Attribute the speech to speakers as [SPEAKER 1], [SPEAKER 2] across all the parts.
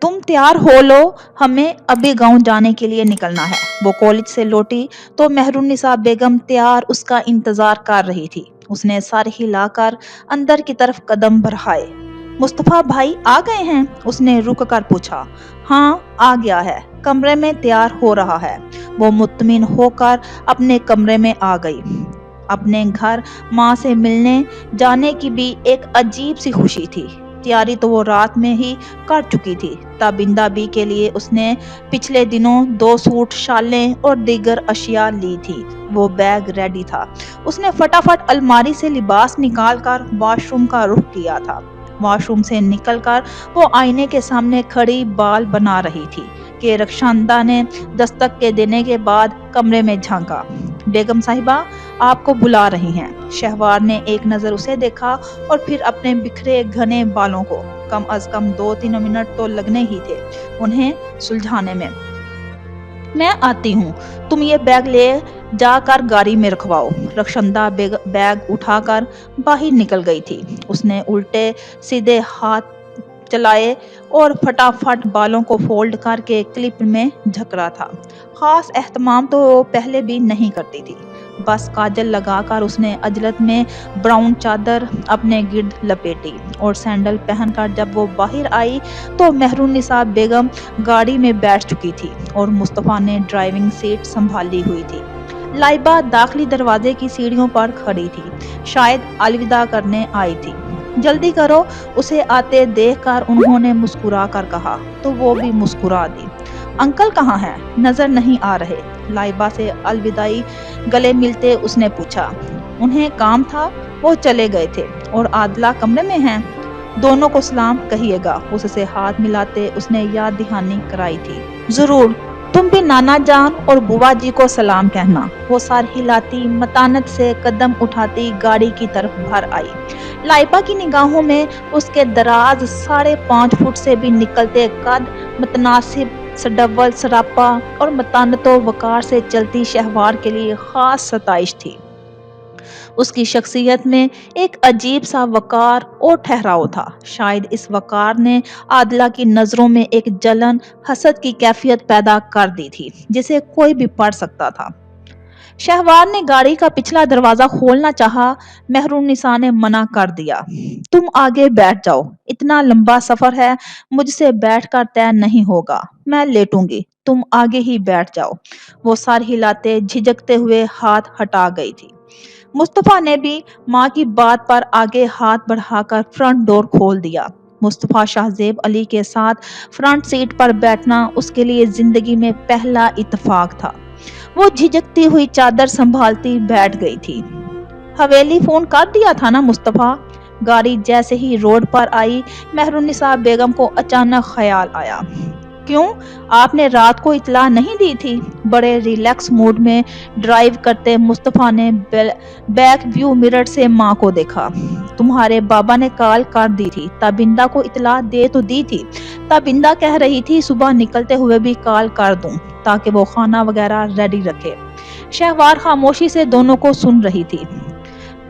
[SPEAKER 1] तुम तैयार हो लो, हमें अभी गांव जाने के लिए निकलना है। वो कॉलेज से लौटी तो मेहरुन्निसा बेगम तैयार उसका इंतजार कर रही थी। उसने सर हिलाकर अंदर की तरफ कदम बढ़ाए। मुस्तफा भाई आ गए हैं? उसने रुक कर पूछा। हाँ आ गया है, कमरे में तैयार हो रहा है। वो मुतमिन होकर अपने कमरे में आ गई। अपने घर माँ से मिलने जाने की भी एक अजीब सी खुशी थी। तैयारी तो वो रात में ही कर चुकी थी। ताबिंदा बी के लिए उसने पिछले दिनों 2 सूट, शालें और दीगर अशिया ली थी। वो बैग रेडी था। उसने फटाफट अलमारी से लिबास निकालकर वॉशरूम का रुख किया था। वॉशरूम से निकलकर वो आईने के सामने खड़ी बाल बना रही थी कि रक्षांदा ने दस्तक के देने के बाद कमरे में झांका। बेगम साहिबा आपको बुला रही हैं। शहवार ने एक नजर उसे देखा और फिर अपने बिखरे घने बालों को। कम अज कम 2-3 मिनट तो लगने ही थे उन्हें सुलझाने में। मैं आती हूँ, तुम ये बैग ले जाकर गाड़ी में रखवाओ। रक्षंदा बैग उठाकर बाहर निकल गई थी। उसने उल्टे सीधे हाथ चलाए और फटाफट बालों को फोल्ड करके क्लिप में झकरा था। खास एहतमाम तो वो पहले भी नहीं करती थी। बस काजल लगाकर उसने अजलत में ब्राउन चादर अपने गिर्द लपेटी और सैंडल पहनकर जब वो बाहर आई तो मेहरुन्निसा बेगम गाड़ी में बैठ चुकी थी और मुस्तफा ने ड्राइविंग सीट संभाली हुई थी। लाइबा दाखिली दरवाजे की सीढ़ियों पर खड़ी थी, शायद अलविदा करने आई थी। जल्दी करो, उसे आते देखकर उन्होंने मुस्कुरा कर कहा तो वो भी मुस्कुरा दी। अंकल कहाँ हैं? नजर नहीं आ रहे। लाइबा से अलविदाई गले मिलते उसने पूछा। उन्हें काम था, वो चले गए थे। और आदला कमरे में हैं? दोनों को सलाम कहिएगा। उससे हाथ मिलाते उसने याद दहानी कराई थी। जरूर, तुम भी नाना जान और बुआ जी को सलाम कहना। वो सर हिलाती मतानत से कदम उठाती गाड़ी की तरफ भर आई। लाइबा की निगाहों में उसके दराज 5.5 फुट से भी निकलते कद, मुतनासिब सडवल सरापा और मतानतो वकार से चलती शहवार के लिए खास सताइश थी। उसकी शख्सियत में एक अजीब सा वकार और ठहराव था। शायद इस वकार ने आदला की नजरों में एक जलन, हसद की कैफियत पैदा कर दी थी जिसे कोई भी पढ़ सकता था। शहवार ने गाड़ी का पिछला दरवाजा खोलना चाहा। मेहरुन्निसा ने मना कर दिया। तुम आगे बैठ जाओ, इतना लंबा सफर है, मुझसे बैठकर तय नहीं होगा। मैं लेटूंगी, तुम आगे ही बैठ जाओ। वो सर हिलाते झिझकते हुए हाथ हटा गई थी। मुस्तफा ने भी माँ की बात पर आगे हाथ बढ़ाकर फ्रंट डोर खोल दिया। मुस्तफा शाहजेब अली के साथ फ्रंट सीट पर बैठना उसके लिए जिंदगी में पहला इत्तेफाक था। वो झिझकती हुई चादर संभालती बैठ गई थी। हवेली फोन कर दिया था ना मुस्तफा? गाड़ी जैसे ही रोड पर आई मेहरुन्निसा बेगम को अचानक ख्याल आया। क्यों, आपने रात को इतला नहीं दी थी? बड़े रिलैक्स मूड में ड्राइव करते मुस्तफा ने बैक व्यू मिरर से माँ को देखा। तुम्हारे बाबा ने कॉल कर दी थी, ताबिंदा को इतला दे तो दी थी। ताबिंदा कह रही थी सुबह निकलते हुए भी कॉल कर दूं ताकि वो खाना वगैरह रेडी रखे। शहवार खामोशी से दोनों को सुन रही थी।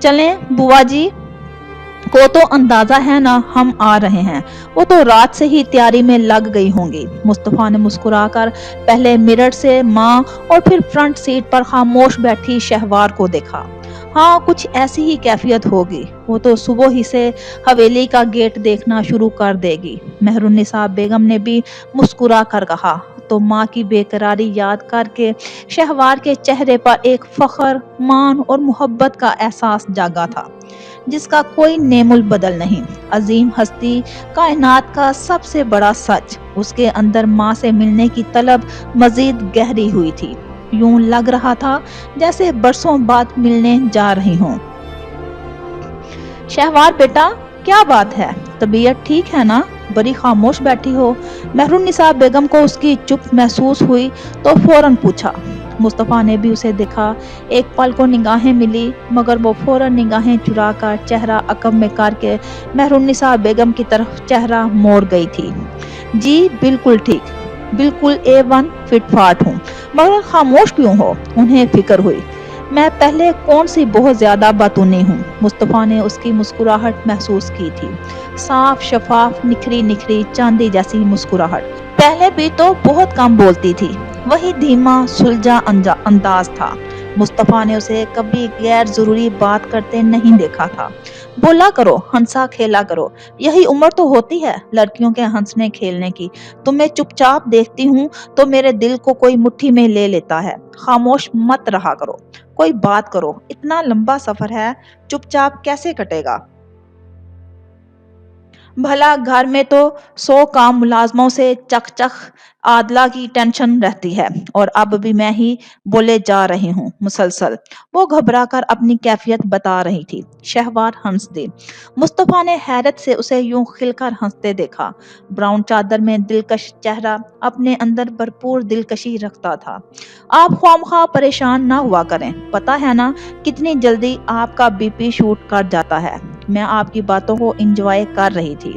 [SPEAKER 1] चलें, बुआ जी को तो अंदाजा है ना हम आ रहे हैं। वो तो रात से ही तैयारी में लग गई होंगी। मुस्तफा ने मुस्कुराकर पहले मिरर से माँ और फिर फ्रंट सीट पर खामोश बैठी शहवार को देखा। हाँ, कुछ ऐसी ही कैफियत होगी। वो तो सुबह ही से हवेली का गेट देखना शुरू कर देगी। मेहरुन्निसा बेगम ने भी मुस्कुरा कर कहा तो माँ की बेकरारी याद करके शहवार के चेहरे पर एक फख्र, मान और मोहब्बत का एहसास जागा था जिसका कोई नेमुल बदल नहीं। अजीम हस्ती, कायनात का सबसे बड़ा सच, उसके अंदर माँ से मिलने की तलब मजीद गहरी हुई थी। यूं लग रहा था जैसे बरसों बाद मिलने जा रही हों। शहवार बेटा, क्या बात है, तबीयत ठीक है ना? बड़ी खामोश बैठी हो। मेहरुन्निसा बेगम को उसकी चुप महसूस हुई तो फौरन पूछा। मुस्तफा ने भी उसे देखा। एक पल को निगाहें मिली मगर वो फौरन निगाहें चुराकर चेहरा अकब में करके मेहरुन्निसा बेगम की तरफ चेहरा मोड़ गई थी। जी बिल्कुल ठीक, बिल्कुल A1 फिट फाट हूँ। मगर खामोश क्यों हो? उन्हें फिक्र हुई। میں پہلے کون سی بہت زیادہ باتونی ہوں؟ مصطفیٰ نے اس کی مسکراہٹ محسوس کی تھی، صاف شفاف نکھری نکھری چاندی جیسی مسکراہٹ۔ پہلے بھی تو بہت کم بولتی تھی، وہی دھیما سلجھا انداز تھا۔ مصطفیٰ نے اسے کبھی غیر ضروری بات کرتے نہیں دیکھا تھا۔ بولا کرو، ہنسا کھیلا کرو، یہی عمر تو ہوتی ہے لڑکیوں کے ہنسنے کھیلنے کی۔ تمہیں چپ چاپ دیکھتی ہوں تو میرے دل کو کوئی مٹھی میں لے لیتا ہے۔ خاموش مت رہا کرو، کوئی بات کرو، اتنا لمبا سفر ہے، چپ چاپ کیسے کٹے گا؟ بھلا گھر میں تو 100 کام ملازموں سے چک چک عادلہ کی ٹینشن رہتی ہے، اور اب بھی میں ہی بولے جا رہی ہوں مسلسل۔ وہ گھبرا کر اپنی کیفیت بتا رہی تھی۔ شہوار ہنس دی۔ مصطفیٰ نے حیرت سے اسے یوں کھل کر ہنستے دیکھا۔ براؤن چادر میں دلکش چہرہ اپنے اندر بھرپور دلکشی رکھتا تھا۔ آپ خواہ پریشان نہ ہوا کریں، پتہ ہے نا کتنی جلدی آپ کا بی پی شوٹ کر جاتا ہے۔ میں آپ کی باتوں کو انجوائے کر رہی تھی۔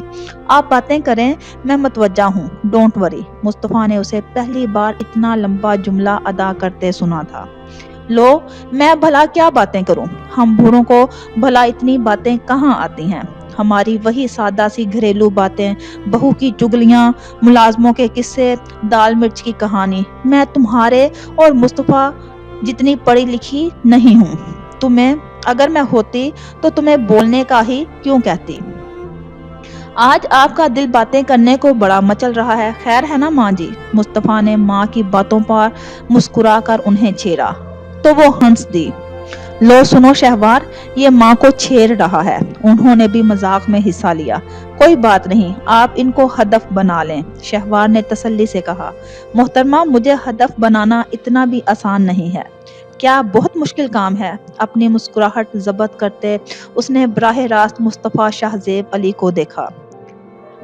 [SPEAKER 1] آپ باتیں کریں، میں متوجہ ہوں، ڈونٹ وری۔ مصطفیٰ نے اسے پہلی بار اتنا لمبا جملہ ادا کرتے سنا تھا۔ لو، میں بھلا کیا باتیں کروں؟ ہم بوڑھوں کو بھلا اتنی باتیں کہاں آتی ہیں؟ ہماری وہی سادہ سی گھریلو باتیں، بہو کی چگلیاں، ملازموں کے قصے، دال مرچ کی کہانی۔ میں تمہارے اور مصطفیٰ جتنی پڑھی لکھی نہیں ہوں۔ اگر میں ہوتی تو تمہیں بولنے کا ہی کیوں کہتی؟ آج آپ کا دل باتیں کرنے کو بڑا مچل رہا ہے، خیر ہے نا ماں جی؟ مصطفیٰ نے ماں کی باتوں پر مسکرا کر انہیں چھیڑا تو وہ ہنس دی۔ لو سنو شہوار، یہ ماں کو چھیڑ رہا ہے، انہوں نے بھی مذاق میں حصہ لیا۔ کوئی بات نہیں، آپ ان کو ہدف بنا لیں، شہوار نے تسلی سے کہا۔ محترمہ، مجھے ہدف بنانا اتنا بھی آسان نہیں ہے۔ کیا بہت مشکل کام ہے؟ اپنی مسکراہٹ ضبط کرتے اس نے براہ راست مصطفیٰ شاہ زیب علی کو دیکھا۔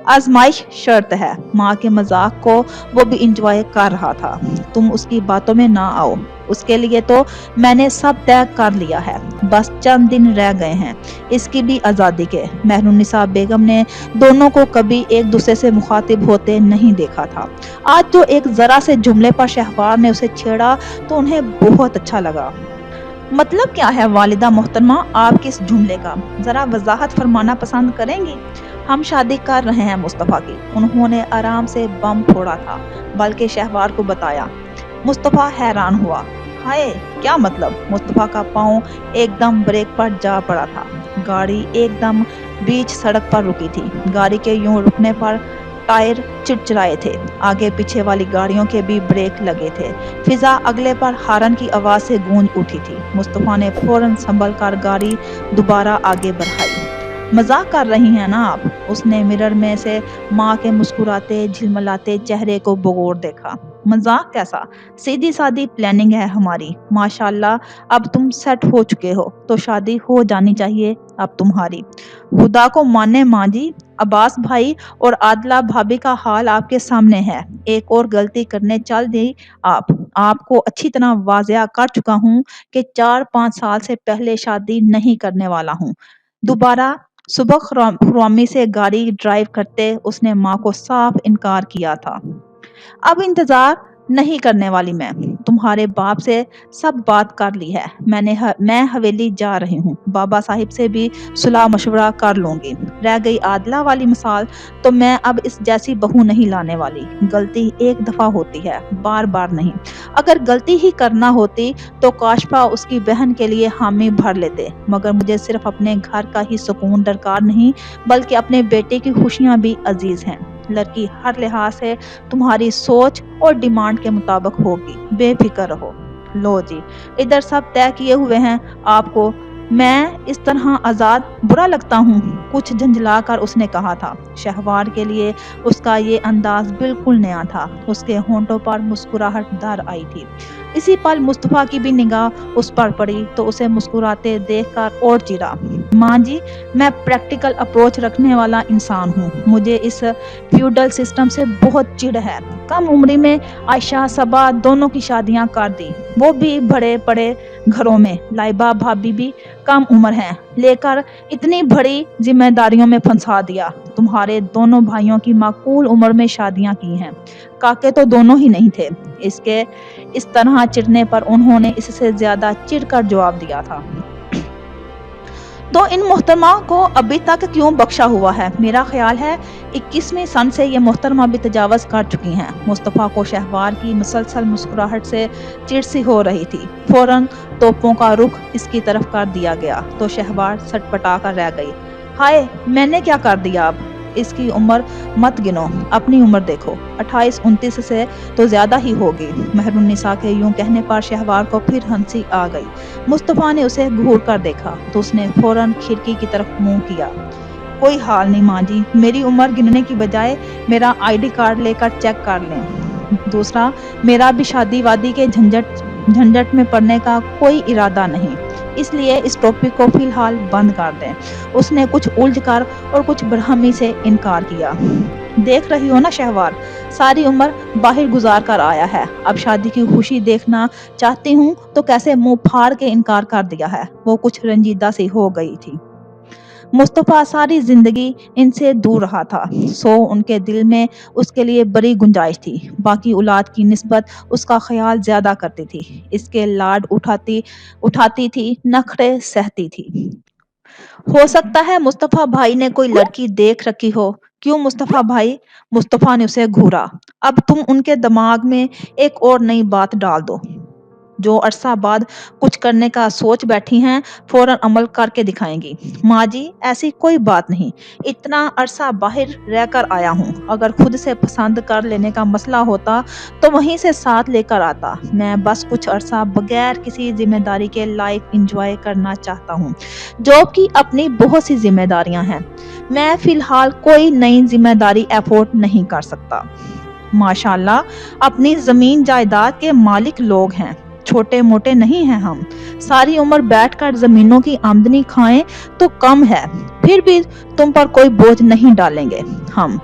[SPEAKER 1] آزمائش شرط ہے۔ ماں کے مذاق کو وہ بھی انجوائے کر رہا تھا۔ تم اس کی باتوں میں نہ آؤ، اس کے لیے تو میں نے سب طے کر لیا ہے، بس چند دن رہ گئے ہیں اس کی بھی آزادی کے۔ مہرالنساء بیگم نے دونوں کو کبھی ایک دوسرے سے مخاطب ہوتے نہیں دیکھا تھا۔ آج جو ایک ذرا سے جملے پر شہوار نے اسے چھیڑا تو انہیں بہت اچھا لگا۔ مطلب کیا ہے والدہ محترمہ آپ کے اس جملے کا؟ ذرا وضاحت فرمانا پسند کریں گی؟ ہم شادی کر رہے ہیں مصطفیٰ کی، انہوں نے آرام سے بم پھوڑا تھا، بلکہ شہوار کو بتایا۔ مصطفیٰ حیران ہوا۔ ہائے، کیا مطلب؟ مصطفیٰ کا پاؤں ایک دم بریک پر جا پڑا تھا۔ گاڑی ایک دم بیچ سڑک پر رکی تھی۔ گاڑی کے یوں رکنے پر ٹائر چڑچڑائے تھے، آگے پیچھے والی گاڑیوں کے بھی بریک لگے تھے۔ فضا اگلے پر ہارن کی آواز سے گونج اٹھی تھی۔ مصطفیٰ نے فوراً سنبھل کر گاڑی دوبارہ آگے بڑھائی۔ مذاق کر رہی ہیں نا آپ؟ اس نے مرر میں سے ماں کے مسکراتے جھلملاتے چہرے کو بغور دیکھا۔ مذاق کیسا؟ سیدھی سادی پلاننگ ہے ہماری۔ ماشاءاللہ اب تم سیٹ ہو چکے ہو تو شادی ہو جانی چاہیے اب تمہاری۔ خدا کو مانے ماں جی، عباس بھائی اور عادلہ بھابھی کا حال آپ کے سامنے ہے۔ ایک اور غلطی کرنے چل دی آپ کو اچھی طرح واضح کر چکا ہوں کہ 4-5 سال سے پہلے شادی نہیں کرنے والا ہوں۔ دوبارہ صبح خرامی سے گاڑی ڈرائیو کرتے اس نے ماں کو صاف انکار کیا تھا۔ اب انتظار نہیں کرنے والی میں تمہارے باپ سے سب بات کر لی ہے۔ میں حویلی جا رہی ہوں، بابا صاحب سے بھی صلاح مشورہ کر لوں گی۔ رہ گئی عادلہ والی مثال تو میں اب اس جیسی بہو نہیں لانے والی۔ غلطی ایک دفعہ ہوتی ہے، بار بار نہیں۔ اگر غلطی ہی کرنا ہوتی تو کاشفا اس کی بہن کے لیے حامی بھر لیتے، مگر مجھے صرف اپنے گھر کا ہی سکون درکار نہیں بلکہ اپنے بیٹے کی خوشیاں بھی عزیز ہیں۔ لڑکی ہر لحاظ سے تمہاری سوچ اور ڈیمانڈ کے مطابق ہوگی، بے فکر رہو۔ لو جی، ادھر سب طے کیے ہوئے ہیں آپ کو۔ میں اس طرح آزاد برا لگتا ہوں؟ کچھ جھنجھلا کر اس نے کہا تھا۔ شہوار کے لیے اس کا یہ انداز بالکل نیا تھا۔ اس کے ہونٹوں پر مسکراہٹ در آئی تھی۔ اسی پل مصطفیٰ کی بھی نگاہ اس پر پڑی تو اسے مسکراتے دیکھ کر اور چیرا۔ ماں جی، میں پریکٹیکل اپروچ رکھنے والا انسان ہوں، مجھے اس فیوڈل سسٹم سے بہت چڑ ہے۔ کم عمری میں عائشہ صبا دونوں کی شادیاں کر دی، وہ بھی بڑے پڑے घरों में लाइबा भाभी भी कम उम्र हैं, लेकर इतनी बड़ी जिम्मेदारियों में फंसा दिया। तुम्हारे दोनों भाइयों की माकूल उम्र में शादियां की हैं, काके तो दोनों ही नहीं थे। इसके इस तरह चिढ़ने पर उन्होंने इससे ज्यादा चिढ़कर जवाब दिया था, तो इन मोहतरमा को अभी तक क्यों बख्शा हुआ है? मेरा ख्याल है 21वीं सन से ये मोहतरमा भी तजावज़ कर चुकी हैं। मुस्तफ़ा को शहवार की मुसलसल मुस्कुराहट से चिढ़ सी हो रही थी। फौरन तोपों का रुख इसकी तरफ कर दिया गया तो शहवार सटपटा कर रह गई। हाय, मैंने क्या कर दिया? अब इसकी उम्र मत गिनो, अपनी उम्र देखो, 28-29 से तो ज्यादा ही होगी। मेहरुन्निसा के यूं कहने पर शहवार को फिर हंसी आ गई। मुस्तफ़ा ने उसे घूर कर देखा तो उसने फौरन खिड़की की तरफ मुंह किया। कोई हाल नहीं माँ जी, मेरी उम्र गिनने की बजाय मेरा आईडी कार्ड लेकर चेक कर लें। दूसरा, मेरा भी शादी वादी के झंझट में पड़ने का कोई इरादा नहीं, इसलिए इस टॉपिक को फिलहाल बंद कर दें। उसने कुछ उलझकर और कुछ बरहमी से इनकार किया। देख रही हो ना शहवार, सारी उम्र बाहर गुजार कर आया है, अब शादी की खुशी देखना चाहती हूँ तो कैसे मुंह फाड़ के इनकार कर दिया है। वो कुछ रंजीदा सी हो गई थी। मुस्तफ़ा सारी जिंदगी इनसे दूर रहा था, सो उनके दिल में उसके लिए बड़ी गुंजाइश थी। बाकी औलाद की निस्बत उसका ख्याल ज्यादा करती थी, इसके लाड उठाती थी, नखरे सहती थी। हो सकता है मुस्तफ़ा भाई ने कोई लड़की देख रखी हो। क्यों मुस्तफ़ा भाई? मुस्तफ़ा ने उसे घूरा। अब तुम उनके दिमाग में एक और नई बात डाल दो। जो अरसा बाद कुछ करने का सोच बैठी हैं, फौरन अमल करके दिखाएंगी। माँ जी, ऐसी कोई बात नहीं, इतना अरसा बाहर रहकर आया हूँ। अगर खुद से पसंद कर लेने का मसला होता तो वहीं से साथ लेकर आता। मैं बस कुछ अरसा बगैर किसी जिम्मेदारी के लाइफ एंजॉय करना चाहता हूँ। जॉब की अपनी बहुत सी जिम्मेदारियां हैं, मैं फिलहाल कोई नई जिम्मेदारी अफोर्ड नहीं कर सकता। माशाल्लाह, अपनी जमीन जायदाद के मालिक लोग हैं, छोटे मोटे नहीं हैं हम। सारी उम्र बैठकर जमीनों की आमदनी खाएं तो कम है, फिर भी तुम पर कोई बोझ नहीं डालेंगे हम।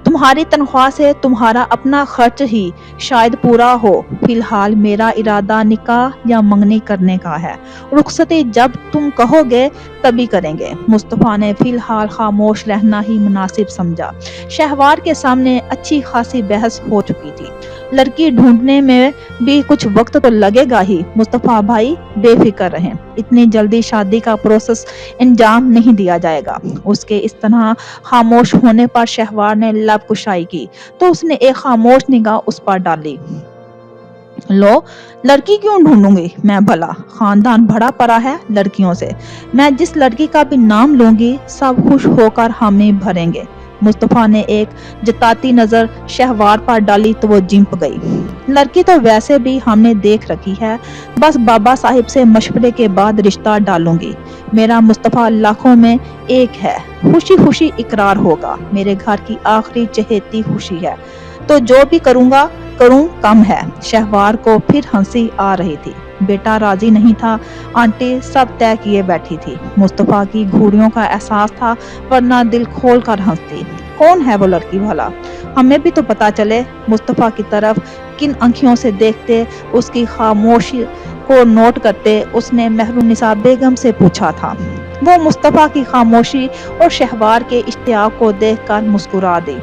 [SPEAKER 1] तुम्हारी तनख्वाह से तुम्हारा अपना खर्च ही शायद पूरा हो। फिलहाल मेरा इरादा निकाह या मंगनी करने का है। रुखसती जब तुम कहोगे तभी करेंगे। मुस्तफ़ा ने फिलहाल खामोश रहना ही मुनासिब समझा। शहवार के सामने अच्छी खासी बहस हो चुकी थी। लड़की ढूंढने में भी कुछ वक्त तो लगेगा ही। मुस्तफ़ा भाई बेफिक्र रहें, इतनी जल्दी शादी का प्रोसेस अंजाम नहीं दिया जाएगा। उसके इस तरह खामोश होने पर शहवार ने लब कुशाई की तो उसने एक खामोश निगाह उस पर डाली। लो, लड़की क्यों ढूंढूंगी मैं भला? खानदान भरा पड़ा है लड़कियों से। मैं जिस लड़की का भी नाम लूंगी सब खुश होकर हामी भरेंगे। मुस्तफ़ा ने एक जताती नजर शहवार पर डाली तो वो जिंप गई। लड़की तो वैसे भी हमने देख रखी है, बस बाबा साहिब से मशवरे के बाद रिश्ता डालूंगी। मेरा मुस्तफ़ा लाखों में एक है, खुशी खुशी इकरार होगा। मेरे घर की आखिरी चहेती खुशी है, तो जो भी करूं कम है। शहवार को फिर हंसी आ रही थी। बेटा राजी नहीं था, आंटी सब तय किए बैठी थी। मुस्तफ़ा की घूरियों का एहसास था, वरना दिल खोल कर हंसती। कौन है वो लड़की भला? हमें भी तो पता चले। मुस्तफ़ा की तरफ किन आंखों से देखते, उसकी खामोशी को नोट करते उसने मेहरुन्निसा बेगम से पूछा था। वो मुस्तफ़ा की खामोशी और शहवार के इश्तियाक को देखकर मुस्कुरा दी।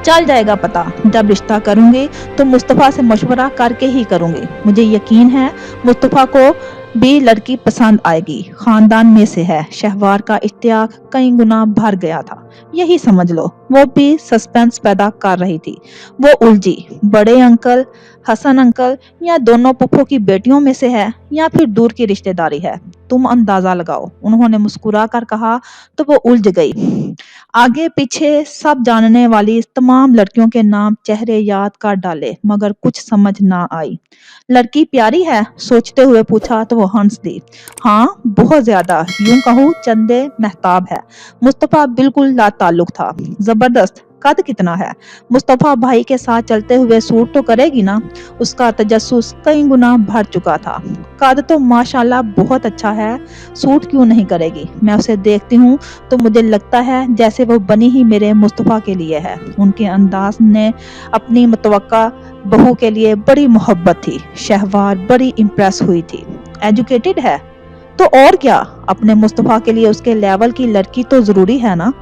[SPEAKER 1] चल जाएगा पता, जब रिश्ता करूंगी तो मुस्तफ़ा से मशवरा करके ही करूंगी। मुझे यकीन है मुस्तफ़ा को भी लड़की पसंद आएगी, खानदान में से है। शहवार का इश्तियाक कई गुना भर गया था, यही समझ लो। वो भी सस्पेंस पैदा कर रही थी। वो उलझी, बड़े अंकल, हसन अंकल या दोनों पुप्पो की बेटियों में से है या फिर दूर की रिश्तेदारी है, तुम अंदाजा लगाओ। उन्होंने मुस्कुरा कर कहा तो वो उलझ गई। आगे पीछे सब जानने वाली तमाम लड़कियों के नाम चेहरे याद कर डाले, मगर कुछ समझ ना आई। लड़की प्यारी है? सोचते हुए पूछा तो वो हंस दी। हाँ, बहुत ज्यादा, यूं कहूँ चंदे महताब है। मुस्तफ़ा बिल्कुल लाताल्लुक था। जबरदस्त, कद कितना है? मुस्तफा भाई के साथ चलते हुए सूट तो करेगी ना? उसका तजस्सुस कई गुना बढ़ चुका था। कद तो माशाल्लाह बहुत अच्छा है, सूट क्यों नहीं करेगी? मैं उसे देखती हूँ तो मुझे लगता है जैसे वो बनी ही मेरे मुस्तफा के लिए है। उनके अंदाज ने अपनी मुतवक्का बहू के लिए बड़ी मोहब्बत थी। शहवार बड़ी इम्प्रेस हुई थी। एजुकेटेड है तो और क्या, अपने मुस्तफा के लिए उसके लेवल की लड़की तो जरूरी है ना।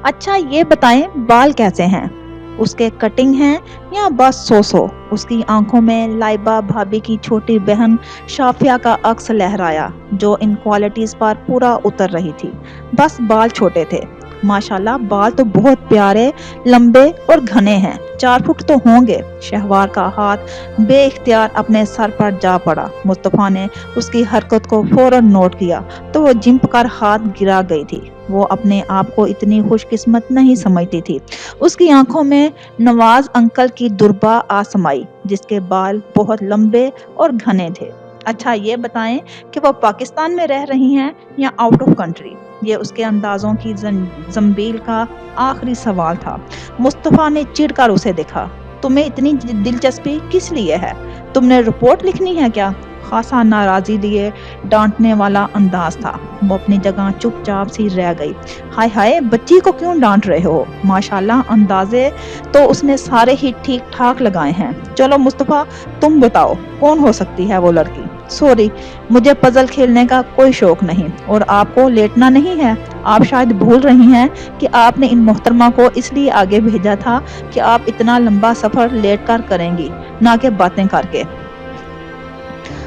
[SPEAKER 1] अच्छा ये बताएं बाल कैसे हैं? उसके कटिंग हैं या बस सो? उसकी आंखों में लाइबा भाभी की छोटी बहन शाफिया का अक्स लहराया, जो इन क्वालिटीज पर पूरा उतर रही थी। बस बाल छोटे थे। माशाल्लाह बाल तो बहुत प्यारे, लंबे और घने हैं, 4 फुट तो होंगे। शहवार का हाथ बेइख्तियार अपने सर पर जा पड़ा। मुस्तफा ने उसकी हरकत को फौरन नोट किया तो वो झिंप कर हाथ गिरा गई थी। वो अपने आप को इतनी खुशकिस्मत नहीं समझती थी। उसकी आंखों में नवाज अंकल की दुर्बा आ समाई, जिसके बाल बहुत लंबे और घने थे। अच्छा ये बताएं कि वो पाकिस्तान में रह रही हैं या आउट ऑफ कंट्री? ये उसके अंदाजों की जंबील का आखिरी सवाल था। मुस्तफा ने चिढ़कर उसे देखा। तुम्हें इतनी दिलचस्पी किस लिए है? तुमने रिपोर्ट लिखनी है क्या? खासा नाराजी लिए डांटने वाला अंदाज था। वो अपनी जगह चुपचाप सी रह गई। हाय हाय, बच्ची को क्यों डांट रहे हो? माशाल्लाह अंदाजे तो उसने सारे ही ठीक ठाक लगाए हैं। चलो मुस्तफा तुम बताओ कौन हो सकती है वो लड़की? सॉरी, मुझे पजल खेलने का कोई शौक नहीं और आपको लेटना नहीं है। आप शायद भूल रही हैं कि आपने इन मोहतरमा को इसलिए आगे भेजा था कि आप इतना लंबा सफर लेट कर करेंगी, ना कि बातें करके।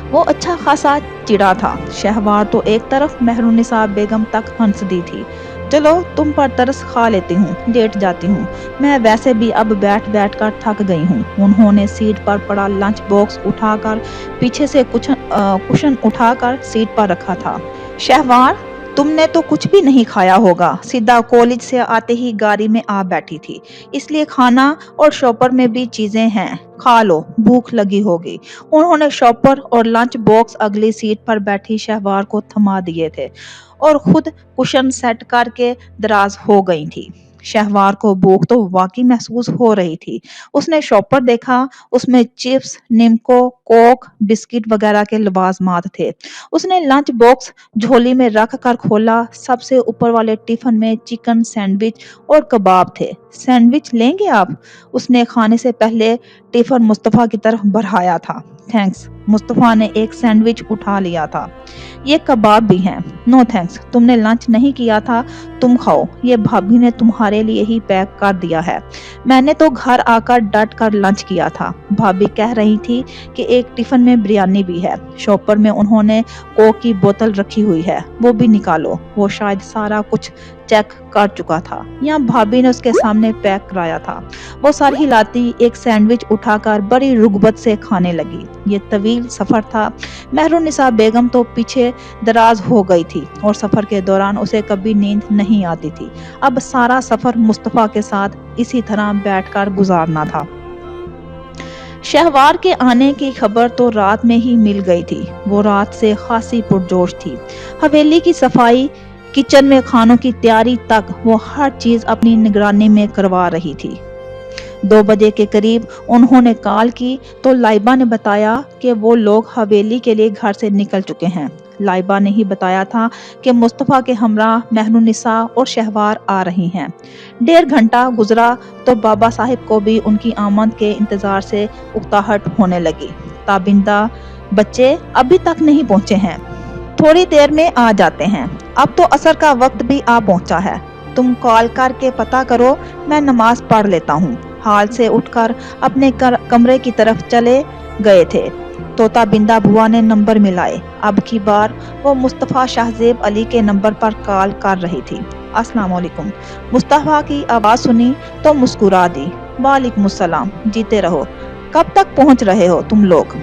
[SPEAKER 1] वो अच्छा खासा चिढ़ा था। शहवार तो एक तरफ, मेहरुन्निसा बेगम तक हंस दी थी। चलो तुम पर तरस खा लेती हूँ, लेट जाती हूँ। मैं वैसे भी अब बैठ बैठ कर थक गई हूँ। उन्होंने सीट पर पड़ा लंच बॉक्स उठाकर पीछे से कुशन उठाकर सीट पर रखा था। शहवार तुमने तो कुछ भी नहीं खाया होगा, सीधा कॉलेज से आते ही गाड़ी में आ बैठी थी, इसलिए खाना और शॉपर में भी चीजें हैं, खा लो, भूख लगी होगी। उन्होंने शॉपर और लंच बॉक्स अगली सीट पर बैठी शहवार को थमा दिए थे और खुद कुशन सेट करके दराज हो गई थी। शहवार को भूख तो वाकई महसूस हो रही थी। उसने शॉपर देखा, उसमें चिप्स, निम्को, कोक, बिस्किट वगैरह के लवाजमात थे। उसने लंच बॉक्स झोली में रख कर खोला। सबसे ऊपर वाले टिफिन में चिकन सैंडविच और कबाब थे। सैंडविच लेंगे आप? उसने खाने से पहले टिफिन मुस्तफा की तरफ बढ़ाया था। थैंक्स। मुस्तफा ने एक सैंडविच उठा लिया था। ये कबाब भी हैं। नो थैंक्स, तुमने लंच नहीं किया था, तुम खाओ, ये भाभी ने तुम्हारे लिए ही पैक कर दिया है। मैंने तो घर आकर डट कर लंच किया था। भाभी कह रही थी कि एक टिफिन में बिरयानी भी है। शॉपर में उन्होंने कोक की बोतल रखी हुई है, वो भी निकालो। वो शायद सारा कुछ चेक कर चुका था या भाभी ने उसके सामने पैक कराया था। वो सर हिलाती एक सैंडविच उठाकर बड़ी रुगबत से खाने लगी। ये तवील सफर था। मेहरुन्निसा बेगम तो पीछे दराज हो गई थी और सफर के दौरान उसे कभी नींद नहीं आती थी। अब सारा सफर मुस्तफा के साथ इसी तरह बैठकर गुजारना था। शहवार के आने की खबर तो रात में ही मिल गई थी। वो रात से खासी पुरजोश थी। हवेली की सफाई, किचन में खानों की तैयारी तक वो हर चीज अपनी निगरानी में करवा रही थी। 2 बजे के करीब उन्होंने कॉल की तो लाइबा ने बताया कि वो लोग हवेली के लिए घर से निकल चुके हैं। लाइबा ने ही बताया था कि मुस्तफा के हमरा मेहरुन्निसा और शहवार आ रही हैं। 1.5 घंटा गुजरा तो बाबा साहिब को भी उनकी आमद के इंतजार से उकताहट होने लगी। ताबिंदा बच्चे अभी तक नहीं पहुंचे हैं, थोड़ी देर में आ जाते हैं। अब तो असर का वक्त भी आ पहुंचा है। तुम कॉल करके पता करो, मैं नमाज पढ़ लेता हूँ। हाल से उठकर अपने कमरे की तरफ चले गए थे। तोता बिंदा बुआ ने नंबर मिलाए। अब की बार वो मुस्तफा शाहजेब अली के नंबर पर कॉल कर रही थी। अस्सलाम वालेकुम। मुस्तफा की आवाज सुनी तो मुस्कुरा दी। वालेकुम सलाम, जीते रहो। कब तक पहुंच रहे हो तुम लोग?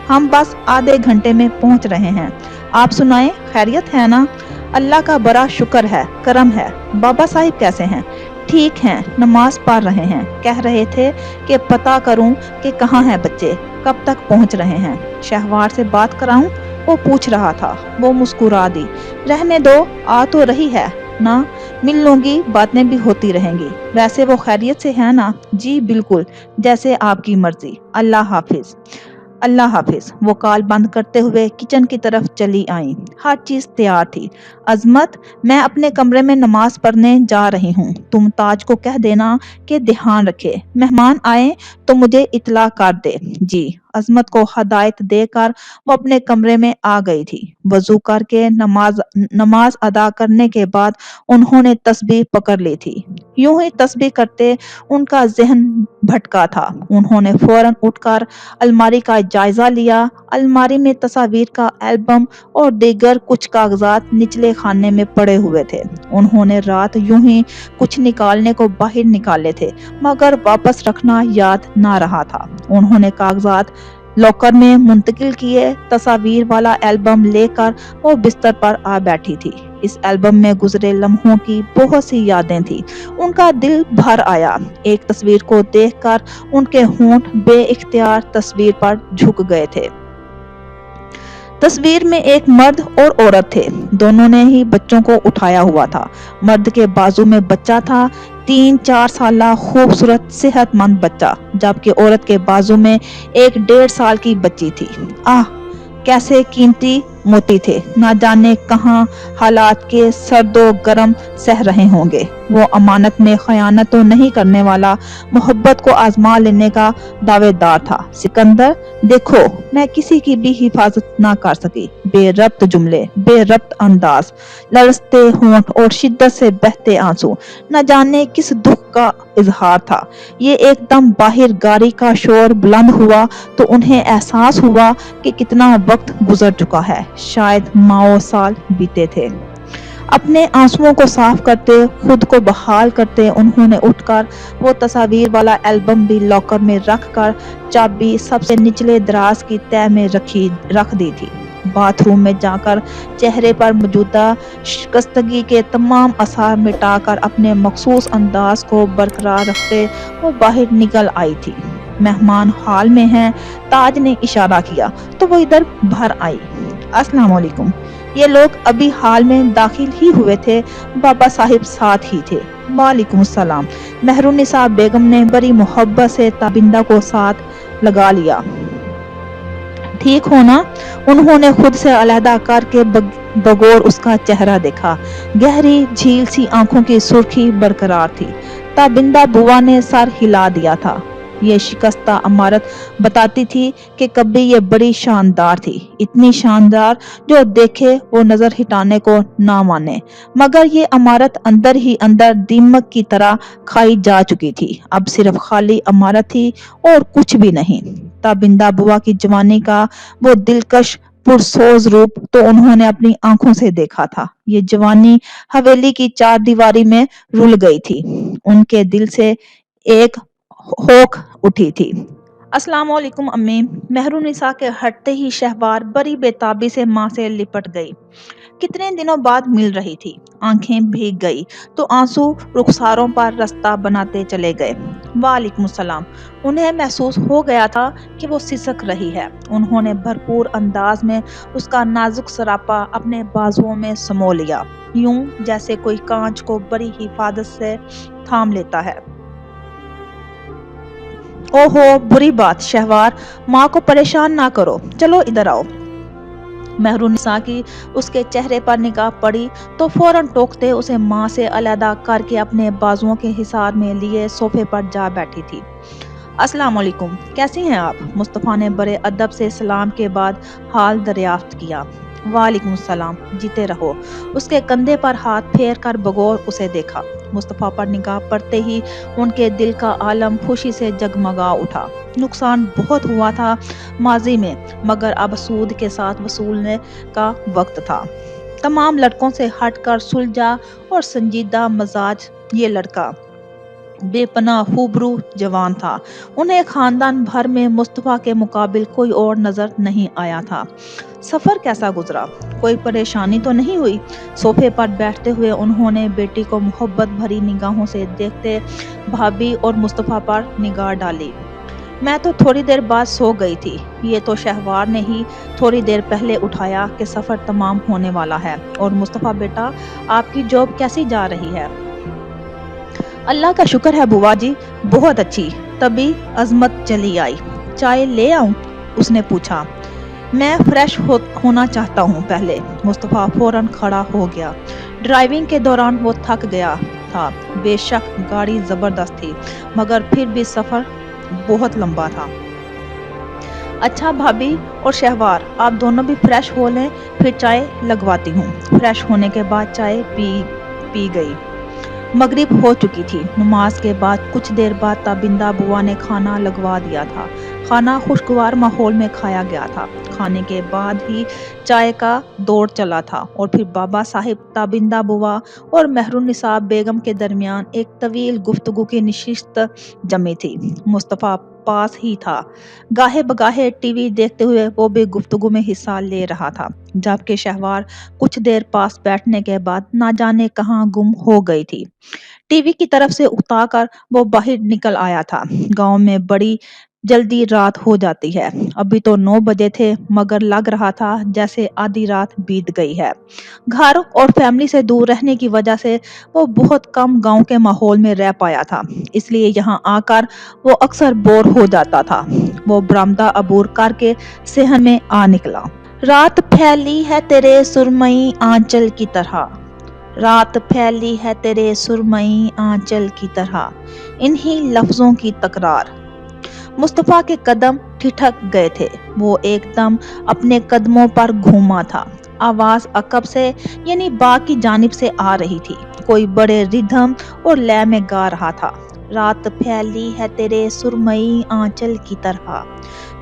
[SPEAKER 1] हम बस आधे घंटे में पहुंच रहे हैं। आप सुनाएं, खैरियत है ना? अल्लाह का बड़ा शुक्र है, करम है। बाबा साहिब कैसे हैं? ठीक हैं, नमाज पढ़ रहे हैं। कह रहे थे कि पता करूं कि कहाँ हैं बच्चे, कब तक पहुंच रहे हैं। शहवार से बात कराऊं? वो पूछ रहा था। वो मुस्कुरा दी। रहने दो, आ तो रही है, ना, मिल लूंगी, बातें भी होती रहेंगी। वैसे वो खैरियत से है ना? जी बिल्कुल, जैसे आपकी मर्जी। अल्लाह हाफिज। अल्लाह हाफिज। वो कॉल बंद करते हुए किचन की तरफ चली आई। हर चीज तैयार थी। अजमत, मैं अपने कमरे में नमाज पढ़ने जा रही हूँ। तुम ताज को कह देना कि ध्यान रखे। मेहमान आए तो मुझे इत्तला कर दे। जी। अजमत को हदायत देकर वो अपने कमरे में आ गई थी। वजू करके नमाज नमाज अदा करने के बाद उन्होंने तस्बीह पकड़ ली थी। यूं ही तस्बीह करते उनका जहन भटका था। उन्होंने फौरन उठकर अलमारी का जायजा लिया। अलमारी में तस्वीर का एल्बम और दीगर कुछ कागजात निचले खाने में पड़े हुए थे। उन्होंने रात यूं ही कुछ निकालने को बाहर निकाले थे, मगर वापस रखना याद ना रहा था। उन्होंने कागजात लॉकर में मुंतकिल किए। तस्वीर वाला एल्बम लेकर वो बिस्तर पर आ बैठी थी। इस एल्बम में गुजरे लम्हों की बहुत सी यादें थी। उनका दिल भर आया। एक तस्वीर को देखकर उनके होंठ बेइख्तियार तस्वीर पर झुक गए थे। तस्वीर में एक मर्द और औरत थे। दोनों ने ही बच्चों को उठाया हुआ था। मर्द के बाजू में बच्चा था, 3-4 साल खूबसूरत सेहतमंद बच्चा, जबकि औरत के बाजू में एक 1.5 साल की बच्ची थी। आह, कैसे कीमती मोती थे। ना जाने कहाँ हालात के सर्दो गर्म सह रहे होंगे। वो अमानत में खयानत तो नहीं करने वाला, मोहब्बत को आजमा लेने का दावेदार था। सिकंदर, देखो, मैं किसी की भी हिफाजत ना कर सकी। बेरब्त जुमले, बेरब्त अंदाज, लरसते होंठ और शिद्दत से बहते आंसू, न जाने किस दुख का इजहार था। ये एकदम बाहर गाड़ी का शोर बुलंद हुआ तो उन्हें एहसास हुआ कि कितना वक्त गुजर चुका है। शायद माओ साल बीते थे। अपने आंसुओं को साफ करते, खुद को बहाल करते उन्होंने उठकर वो तस्वीर वाला एल्बम भी लॉकर में रखकर चाबी सबसे निचले दराज की तह में रख दी थी। बाथरूम में जाकर चेहरे पर मौजूदा शिकस्तगी के तमाम आसार मिटाकर अपने मखसूस अंदाज को बरकरार रखते वो बाहर निकल आई थी। मेहमान हाल में हैं। ताज ने इशारा किया तो वो इधर भर आई। अस्सलाम वालेकुम। ये लोग अभी हाल में दाखिल ही हुए थे। बाबा साहिब साथ ही थे। वालेकुम सलाम। मेहरुन्निसा बेगम ने बड़ी मोहब्बत से ताबिंदा को साथ लगा लिया। ठीक हो ना? उन्होंने खुद से अलहदा करके बगौर उसका चेहरा देखा। गहरी झील सी आंखों की सुर्खी बरकरार थी। ताबिंदा बुआ ने सर हिला दिया था। ये शिकस्ता अमारत बताती थी कि कभी ये बड़ी शानदार थी, इतनी शानदार जो देखे वो नजर हिटाने को ना माने। मगर ये अमारत अंदर ही अंदर दीमक की तरह खाई जा चुकी थी। अब सिर्फ खाली अमारत थी और कुछ भी नहीं। ताबिंदा बुआ की जवानी का वो दिलकश पुरसोज रूप तो उन्होंने अपनी आंखों से देखा था। ये जवानी हवेली की 4 दीवारी में रुल गई थी। उनके दिल से एक होक उठी थी। अस्सलाम वालेकुम अम्मी। मेहरुन्निसा के हटते ही शहबार बड़ी बेताबी से माँ से लिपट गई। कितने दिनों बाद मिल रही थी। आंखें भीग गई तो आंसू रुखसारों पर रास्ता बनाते चले गए। वालेकुम सलाम। उन्हें महसूस हो गया था कि वो सिसक रही है। उन्होंने भरपूर अंदाज में उसका नाजुक सरापा अपने बाजुओं में समो लिया, यूं जैसे कोई कांच को बड़ी हिफाजत से थाम लेता है। ओहो, बुरी बात शहवार, माँ को परेशान ना करो। चलो इधर आओ। मेहरुन्निसा की उसके चेहरे पर निगाह पड़ी तो फौरन टोकते उसे माँ से अलहदा करके अपने बाजुओं के हिसार में लिए सोफे पर जा बैठी थी। अस्सलाम वालेकुम, कैसी हैं आप? मुस्तफ़ा ने बड़े अदब से सलाम के बाद हाल दरियाफ्त किया। वालेकुम सलाम, जीते रहो। उसके कंधे पर हाथ फेर कर बगौर उसे देखा। मुस्तफ़ा पर निगाह पड़ते ही उनके दिल का आलम खुशी से जगमगा उठा। नुकसान बहुत हुआ था माजी में, मगर अब सूद के साथ वसूलने का वक्त था। तमाम लड़कों से हटकर सुलझा और संजीदा मजाज ये लड़का बेपनाह खूबरू जवान था। उन्हें खानदान भर में मुस्तफ़ा के मुकाबिल कोई और नजर नहीं आया था। सफर कैसा गुजरा? कोई परेशानी तो नहीं हुई? सोफे पर बैठते हुए उन्होंने बेटी को मोहब्बत भरी निगाहों से देखते भाभी और मुस्तफ़ा पर निगाह डाली। मैं तो थोड़ी देर बाद सो गई थी, ये तो शहवार ने ही थोड़ी देर पहले उठाया कि सफ़र तमाम होने वाला है। और मुस्तफ़ा बेटा, आपकी जॉब कैसी जा रही है? अल्लाह का शुक्र है बुआ जी, बहुत अच्छी। तभी अजमत चली आई। चाय ले आऊं? उसने पूछा। मैं फ्रेश होना चाहता हूँ पहले। मुस्तफ़ा फौरन खड़ा हो गया। ड्राइविंग के दौरान वो थक गया था। बेशक गाड़ी ज़बरदस्त थी, मगर फिर भी सफ़र बहुत लंबा था। अच्छा भाभी और शहवार, आप दोनों भी फ्रेश हो लें, फिर चाय लगवाती हूँ। फ्रेश होने के बाद चाय पी गई। मगरिब हो चुकी थी। नमाज के बाद कुछ देर बाद ताबिंदा बुआ ने खाना लगवा दिया था। खाना खुशगवार माहौल में खाया गया था। खाने के बाद ही चाय का दौर चला था और फिर बाबा साहिब, ताबिंदा बुआ और मेहरुन्निसा बेगम के दरमियान एक तवील गुफ्तगू की नशिस्त जमी थी। मुस्तफ़ा पास ही था। गाहे बगाहे टीवी देखते हुए वो भी गुफ्तगू में हिस्सा ले रहा था, जबकि शहवार कुछ देर पास बैठने के बाद ना जाने कहाँ गुम हो गई थी। टीवी की तरफ से उताकर वो बाहर निकल आया था। गांव में बड़ी जल्दी रात हो जाती है। अभी तो 9 बजे थे, मगर लग रहा था जैसे आधी रात बीत गई है। घर और फैमिली से दूर रहने की वजह से वो बहुत कम गांव के माहौल में रह पाया था, इसलिए यहाँ आकर वो अक्सर बोर हो जाता था। वो बरामदा अबूर करके सेहन में आ निकला। रात फैली है तेरे सुरमई आंचल की तरह, रात फैली है तेरे सुरमई आंचल की तरह, इन्हीं लफ्जों की तकरार। मुस्तफ़ा के कदम ठिठक गए थे। वो एकदम अपने कदमों पर घूमा था। आवाज अकब से यानी बाग की जानिब से आ रही थी। कोई बड़े रिदम और लय में गा रहा था। रात फैली है तेरे सुरमई आंचल की तरह,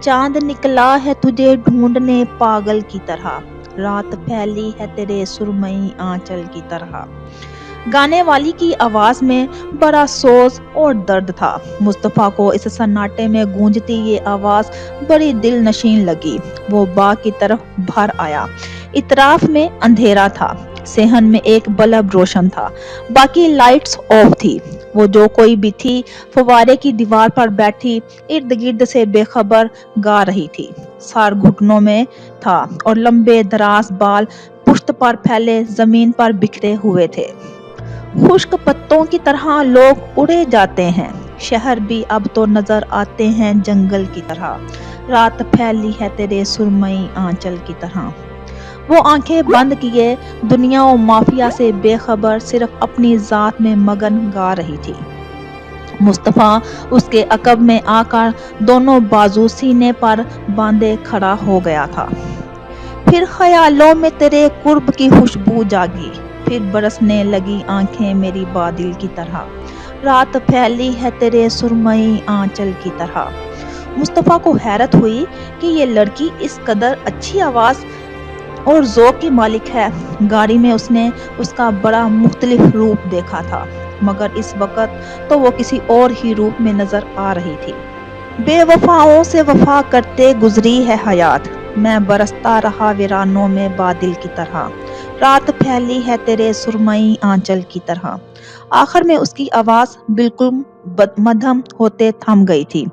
[SPEAKER 1] चांद निकला है तुझे ढूंढने पागल की तरह, रात फैली है तेरे सुरमई आंचल की तरह। गाने वाली की आवाज में बड़ा सोज और दर्द था। मुस्तफ़ा को इस सन्नाटे में गूंजती ये आवाज बड़ी दिल नशीन लगी। वो बाग की तरफ भर आया। इतराफ में अंधेरा था। सेहन में एक बल्ब रोशन था, बाकी लाइट्स ऑफ थी। वो जो कोई भी थी, फवारे की दीवार पर बैठी इर्द गिर्द से बेखबर गा रही थी। सर घुटनों में था और लंबे दराज बाल पुश्त पर फैले जमीन पर बिखरे हुए थे। खुश्क पत्तों की तरह लोग उड़े जाते हैं, शहर भी अब तो नजर आते हैं जंगल की तरह, रात फैली है तेरे सुरमई आंचल की तरह। वो आंखें बंद किए दुनिया और माफिया से बेखबर सिर्फ अपनी जात में मगन गा रही थी। मुस्तफ़ा उसके अकब में आकर दोनों बाजू सीने पर बांधे खड़ा हो गया था। फिर ख्यालों में तेरे कुर्ब की खुशबू जागी, फिर बरसने लगी आंखें मेरी बादल की तरह, रात फैली है तेरे सुरमई आंचल की तरह। मुस्तफ़ा को हैरत हुई कि ये लड़की इस कदर अच्छी आवाज और ज़ौक़ की मालिक है। गाड़ी में उसने उसका बड़ा मुख्तलिफ रूप देखा था, मगर इस वक्त तो वो किसी और ही रूप में नजर आ रही थी। बेवफाओं से वफा करते गुजरी है हयात, मैं बरसता रहा वीरानों में बादल की तरह, रात फैली है तेरे सुरमई आंचल की तरह। आखिर में उसकी आवाज बिल्कुल मध्यम होते थम गई थी।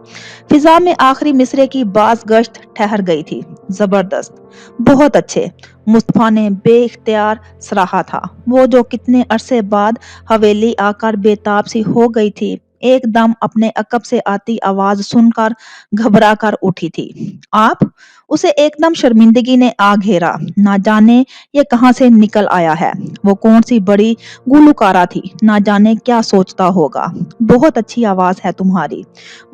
[SPEAKER 1] फिजा में आखिरी मिसरे की बाज गश्त ठहर गई थी। जबरदस्त, बहुत अच्छे, मुस्तफ़ा ने बेइख्तियार सराहा था। वो जो कितने अरसे बाद हवेली आकर बेताब सी हो गई थी, एकदम अपने अकब से आती आवाज सुनकर घबरा कर उठी थी। आप? उसे एकदम शर्मिंदगी ने आ घेरा। ना जाने ये कहां से निकल आया है। वो कौन सी बड़ी गुलूकारा थी, ना जाने क्या सोचता होगा। बहुत अच्छी आवाज है तुम्हारी।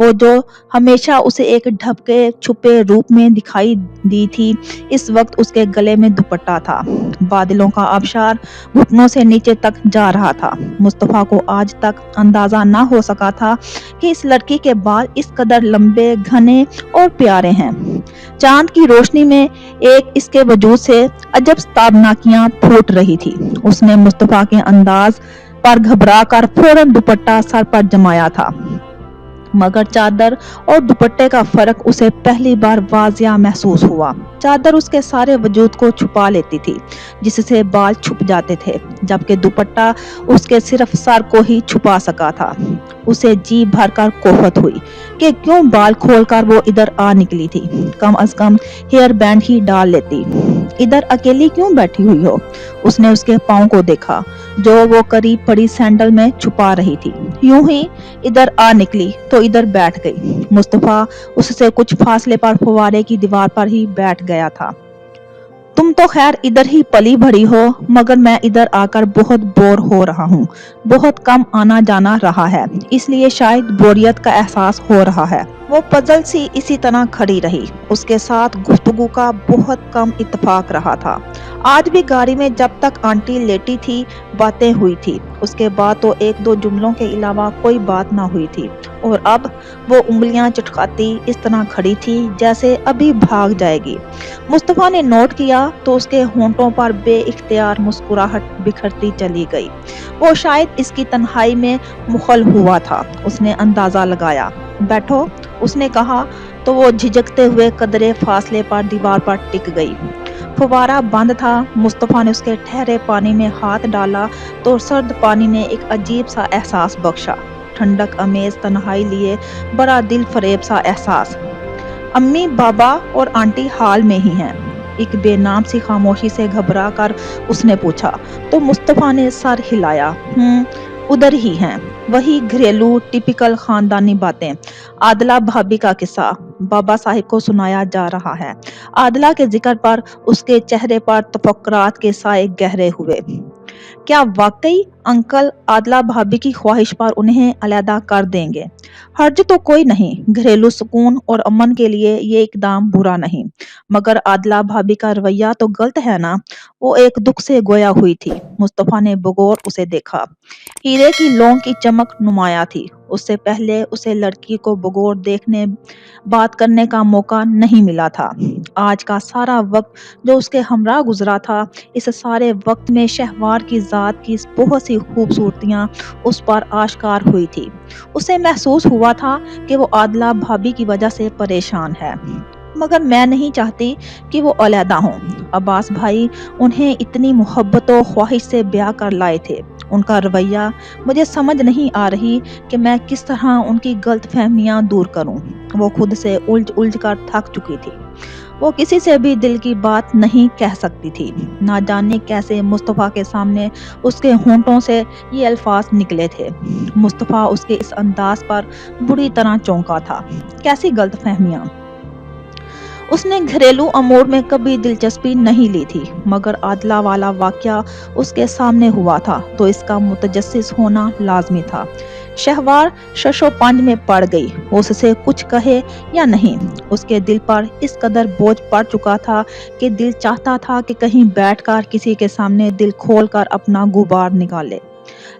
[SPEAKER 1] वो जो हमेशा उसे एक ढपके छुपे रूप में दिखाई दी थी, इस वक्त उसके गले में दुपट्टा था। बादलों का आबशार घुटनों से नीचे तक जा रहा था। मुस्तफ़ा को आज तक अंदाजा ना हो सका था कि इस लड़की के बाल इस कदर लंबे, घने और प्यारे हैं। चांद की रोशनी में एक इसके वजूद से अजब ताबनाकियां फूट रही थी। उसने मुस्तफ़ा के अंदाज पर घबरा कर फौरन दुपट्टा सर पर जमाया था। मगर चादर और दुपट्टे का फर्क उसे पहली बार वाजिया महसूस हुआ। चादर उसके सारे वजूद को छुपा लेती थी, जिससे बाल छुप जाते थे, जबकि दुपट्टा उसके सिर्फ सर को ही छुपा सका था। उसे जी भरकर कोफत हुई कि क्यों बाल खोलकर वो इधर आ निकली थी। कम अज कम हेयर बैंड ही डाल लेती। इधर अकेली क्यों बैठी हुई हो? उसने उसके पाँव को देखा, जो वो करीब पड़ी सैंडल में छुपा रही थी। यूं ही इधर आ निकली तो इधर बैठ गई। मुस्तफा उससे कुछ फासले पर फुवारे की दीवार पर ही बैठ गया था। तुम तो खैर इधर ही पली भरी हो, मगर मैं इधर आकर बहुत बोर हो रहा हूँ। बहुत कम आना जाना रहा है, इसलिए शायद बोरियत का एहसास हो रहा है। वो पजल सी इसी तरह खड़ी रही। उसके साथ गुफ्तगू का बहुत कम इत्तेफाक रहा था। आज भी गाड़ी में जब तक आंटी लेटी थी बातें हुई थी। उसके बाद तो एक दो जुमलों के अलावा कोई बात ना हुई थी। और अब वो उंगलियां चटकाती इस तरह खड़ी थी जैसे अभी भाग जाएगी। मुस्तफा ने नोट किया तो उसके होंठों पर बेइख्तियार मुस्कुराहट बिखरती चली गई। वो शायद इसकी तन्हाई में मुखल हुआ था। उसने अंदाजा लगाया। बैठो, उसने कहा तो वो झिझकते हुए कदरे फासले पर दीवार पर टिक गई। फुवारा बंद था। मुस्तफा ने उसके ठहरे पानी में हाथ डाला तो सर्द पानी ने एक अजीब सा एहसास बख्शा। ठंडक अमेज तन्हाई लिए बड़ा दिल फरेब सा एहसास। अम्मी, बाबा और आंटी हाल में ही हैं? एक बेनाम सी खामोशी से घबरा कर उसने पूछा तो मुस्तफा ने सर हिलाया। उधर ही हैं। वही घरेलू टिपिकल खानदानी बातें। आदला भाभी का किस्सा बाबा साहिब को सुनाया जा रहा है। आदला के जिक्र पर उसके चेहरे पर तफक्कुरात के साए गहरे हुए। क्या वाकई अंकल आदला भाभी की ख्वाहिश पर उन्हें अलहदा कर देंगे? हर्ज तो कोई नहीं। घरेलू सुकून और अमन के लिए ये इकदाम बुरा नहीं, मगर आदला भाभी का रवैया तो गलत है ना। वो एक दुख से गोया हुई थी। मुस्तफा ने बगौर उसे देखा। हीरे की लौंग की चमक नुमाया थी। उससे पहले उसे लड़की को बगौर देखने बात करने का मौका नहीं मिला था। आज का सारा वक्त जो उसके हमरा गुजरा था, इस सारे वक्त में शहवार की जात की बहुत सी खूबसूरतियां उस पर आश्कार हुई थी। उसे महसूस हुआ था कि वो आदला भाभी की वजह से परेशान है, मगर मैं नहीं चाहती कि वो अलहदा हों। अब्बास भाई उन्हें इतनी मोहब्बत और ख्वाहिश से ब्याह कर लाए थे। उनका रवैया मुझे समझ नहीं आ रही कि मैं किस तरह उनकी गलत फहमियाँ दूर करूं। वो खुद से उलझ उलझ कर थक चुकी थी। वो किसी से भी दिल की बात नहीं कह सकती थी। ना जाने कैसे मुस्तफा के सामने उसके होंठों से ये अल्फाज निकले थे। मुस्तफा उसके इस अंदाज पर बुरी तरह चौंका था। कैसी गलत फहमियाँ? उसने घरेलू अमूर में कभी दिलचस्पी नहीं ली थी, मगर आदला वाला वाकया उसके सामने हुआ था तो इसका मुतजस्सिस होना लाजमी था। शहवार शशो पंज में पड़ गई। उससे कुछ कहे या नहीं, उसके दिल पर इस कदर बोझ पड़ चुका था कि दिल चाहता था कि कहीं बैठकर किसी के सामने दिल खोलकर अपना गुबार निकाले।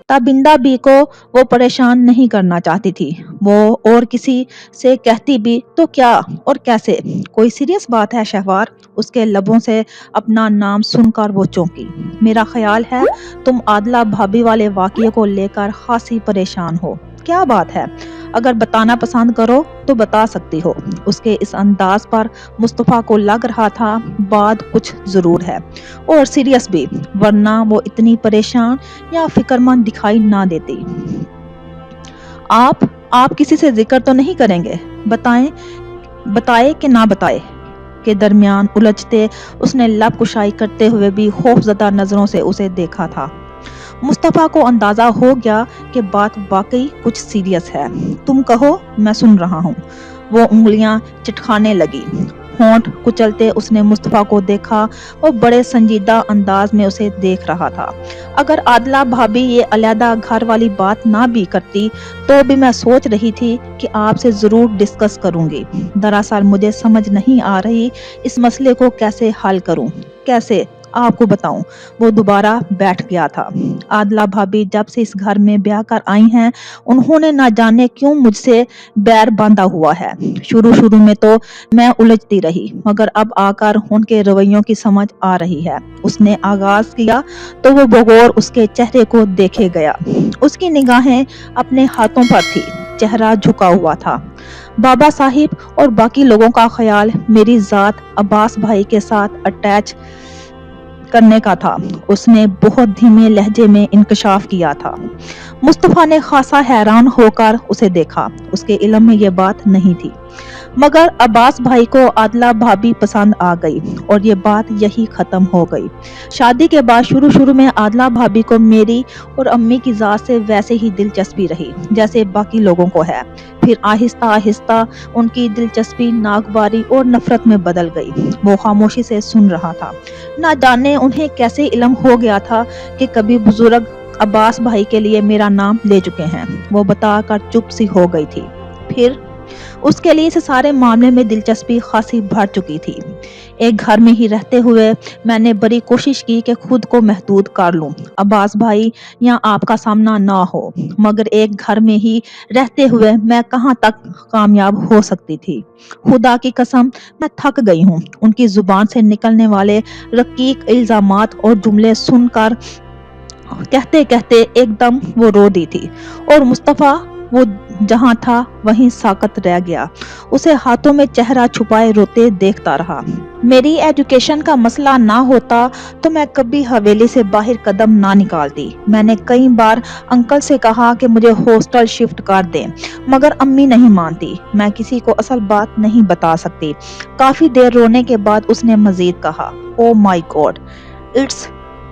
[SPEAKER 1] ताबिंदा बी को वो परेशान नहीं करना चाहती थी। वो और किसी से कहती भी तो क्या और कैसे? कोई सीरियस बात है शहवार? उसके लबों से अपना नाम सुनकर वो चौंकी। मेरा ख्याल है तुम आदला भाभी वाले वाकये को लेकर खासी परेशान हो। क्या बात है? अगर बताना पसंद करो तो बता सकती हो। उसके इस अंदाज पर मुस्तफा को लग रहा था बात कुछ जरूर है और सीरियस भी, वरना वो इतनी परेशान या फिक्रमंद दिखाई ना देती। आप किसी से जिक्र तो नहीं करेंगे? बताए कि ना बताए के दरमियान उलझते उसने लब कुशाई करते हुए भी खौफजदा नजरों से उसे देखा था। मुस्तफा को अंदाजा हो गया कि बात वाकई कुछ सीरियस है। तुम कहो, मैं सुन रहा हूँ। वो उंगलियां चटखाने लगी। होंठ कुचलते उसने मुस्तफा को देखा। वो बड़े संजीदा अंदाज में उसे देख रहा था। अगर आदला भाभी ये अलहदा घर वाली बात ना भी करती तो भी मैं सोच रही थी कि आपसे जरूर डिस्कस करूंगी। दरअसल मुझे समझ नहीं आ रही इस मसले को कैसे हल करूं। कैसे आपको बताऊं? वो दोबारा बैठ गया था। आदला भाभी जब से इस घर में ब्याह कर आई हैं, उन्होंने ना जाने क्यों मुझसे बैर बांधा हुआ है। शुरू में तो मैं उलझती रही, मगर अब आकर उनके रवैयों की समझ आ रही है। उसने आगाज किया तो वो बगौर उसके चेहरे को देखे गया। उसकी निगाहें अपने हाथों पर थी। चेहरा झुका हुआ था। बाबा साहिब और बाकी लोगों का ख्याल मेरी जात अब्बास भाई के साथ अटैच करने का था। उसने बहुत धीमे लहजे में इंकशाफ किया था। मुस्तफा ने खासा हैरान होकर उसे देखा। उसके इल्म में ये बात नहीं थी, मगर अब्बास भाई को आदला भाभी पसंद आ गई और ये बात यही खत्म हो गई। शादी के बाद शुरू शुरू में आदला भाभी को मेरी और अम्मी की जात से वैसे ही दिलचस्पी रही जैसे बाकी लोगों को है। फिर आहिस्ता आहिस्ता उनकी दिलचस्पी नागवारी और नफरत में बदल गई। वो खामोशी से सुन रहा था। ना जाने उन्हें कैसे इल्म हो गया था कि कभी बुजुर्ग अब्बास भाई के लिए मेरा नाम ले चुके हैं। वो बताकर चुप सी हो गई थी। फिर उसके लिए इस सारे मामले में दिलचस्पी खासी बढ़ चुकी थी। एक घर में ही रहते हुए मैंने बड़ी कोशिश की कि खुद को महदूद कर लूं, अब्बास भाई या आपका सामना ना हो, मगर एक घर में ही रहते हुए मैं कहां तक कामयाब हो सकती थी। खुदा की कसम मैं थक गई हूं। उनकी जुबान से निकलने वाले रकीक इल्जामात और जुमले सुनकर कहते कहते एकदम वो रो दी थी और मुस्तफा वो जहां था वहीं साकत रह गया। उसे हाथों में चेहरा छुपाए रोते देखता रहा। मेरी एजुकेशन का मसला ना होता तो मैं कभी हवेली से बाहर कदम ना निकालती। मैंने कई बार अंकल से कहा कि मुझे हॉस्टल शिफ्ट कर दें, मगर अम्मी नहीं मानती। मैं किसी को असल बात नहीं बता सकती। काफी देर रोने के बाद उसने मजीद कहा, oh my God, it's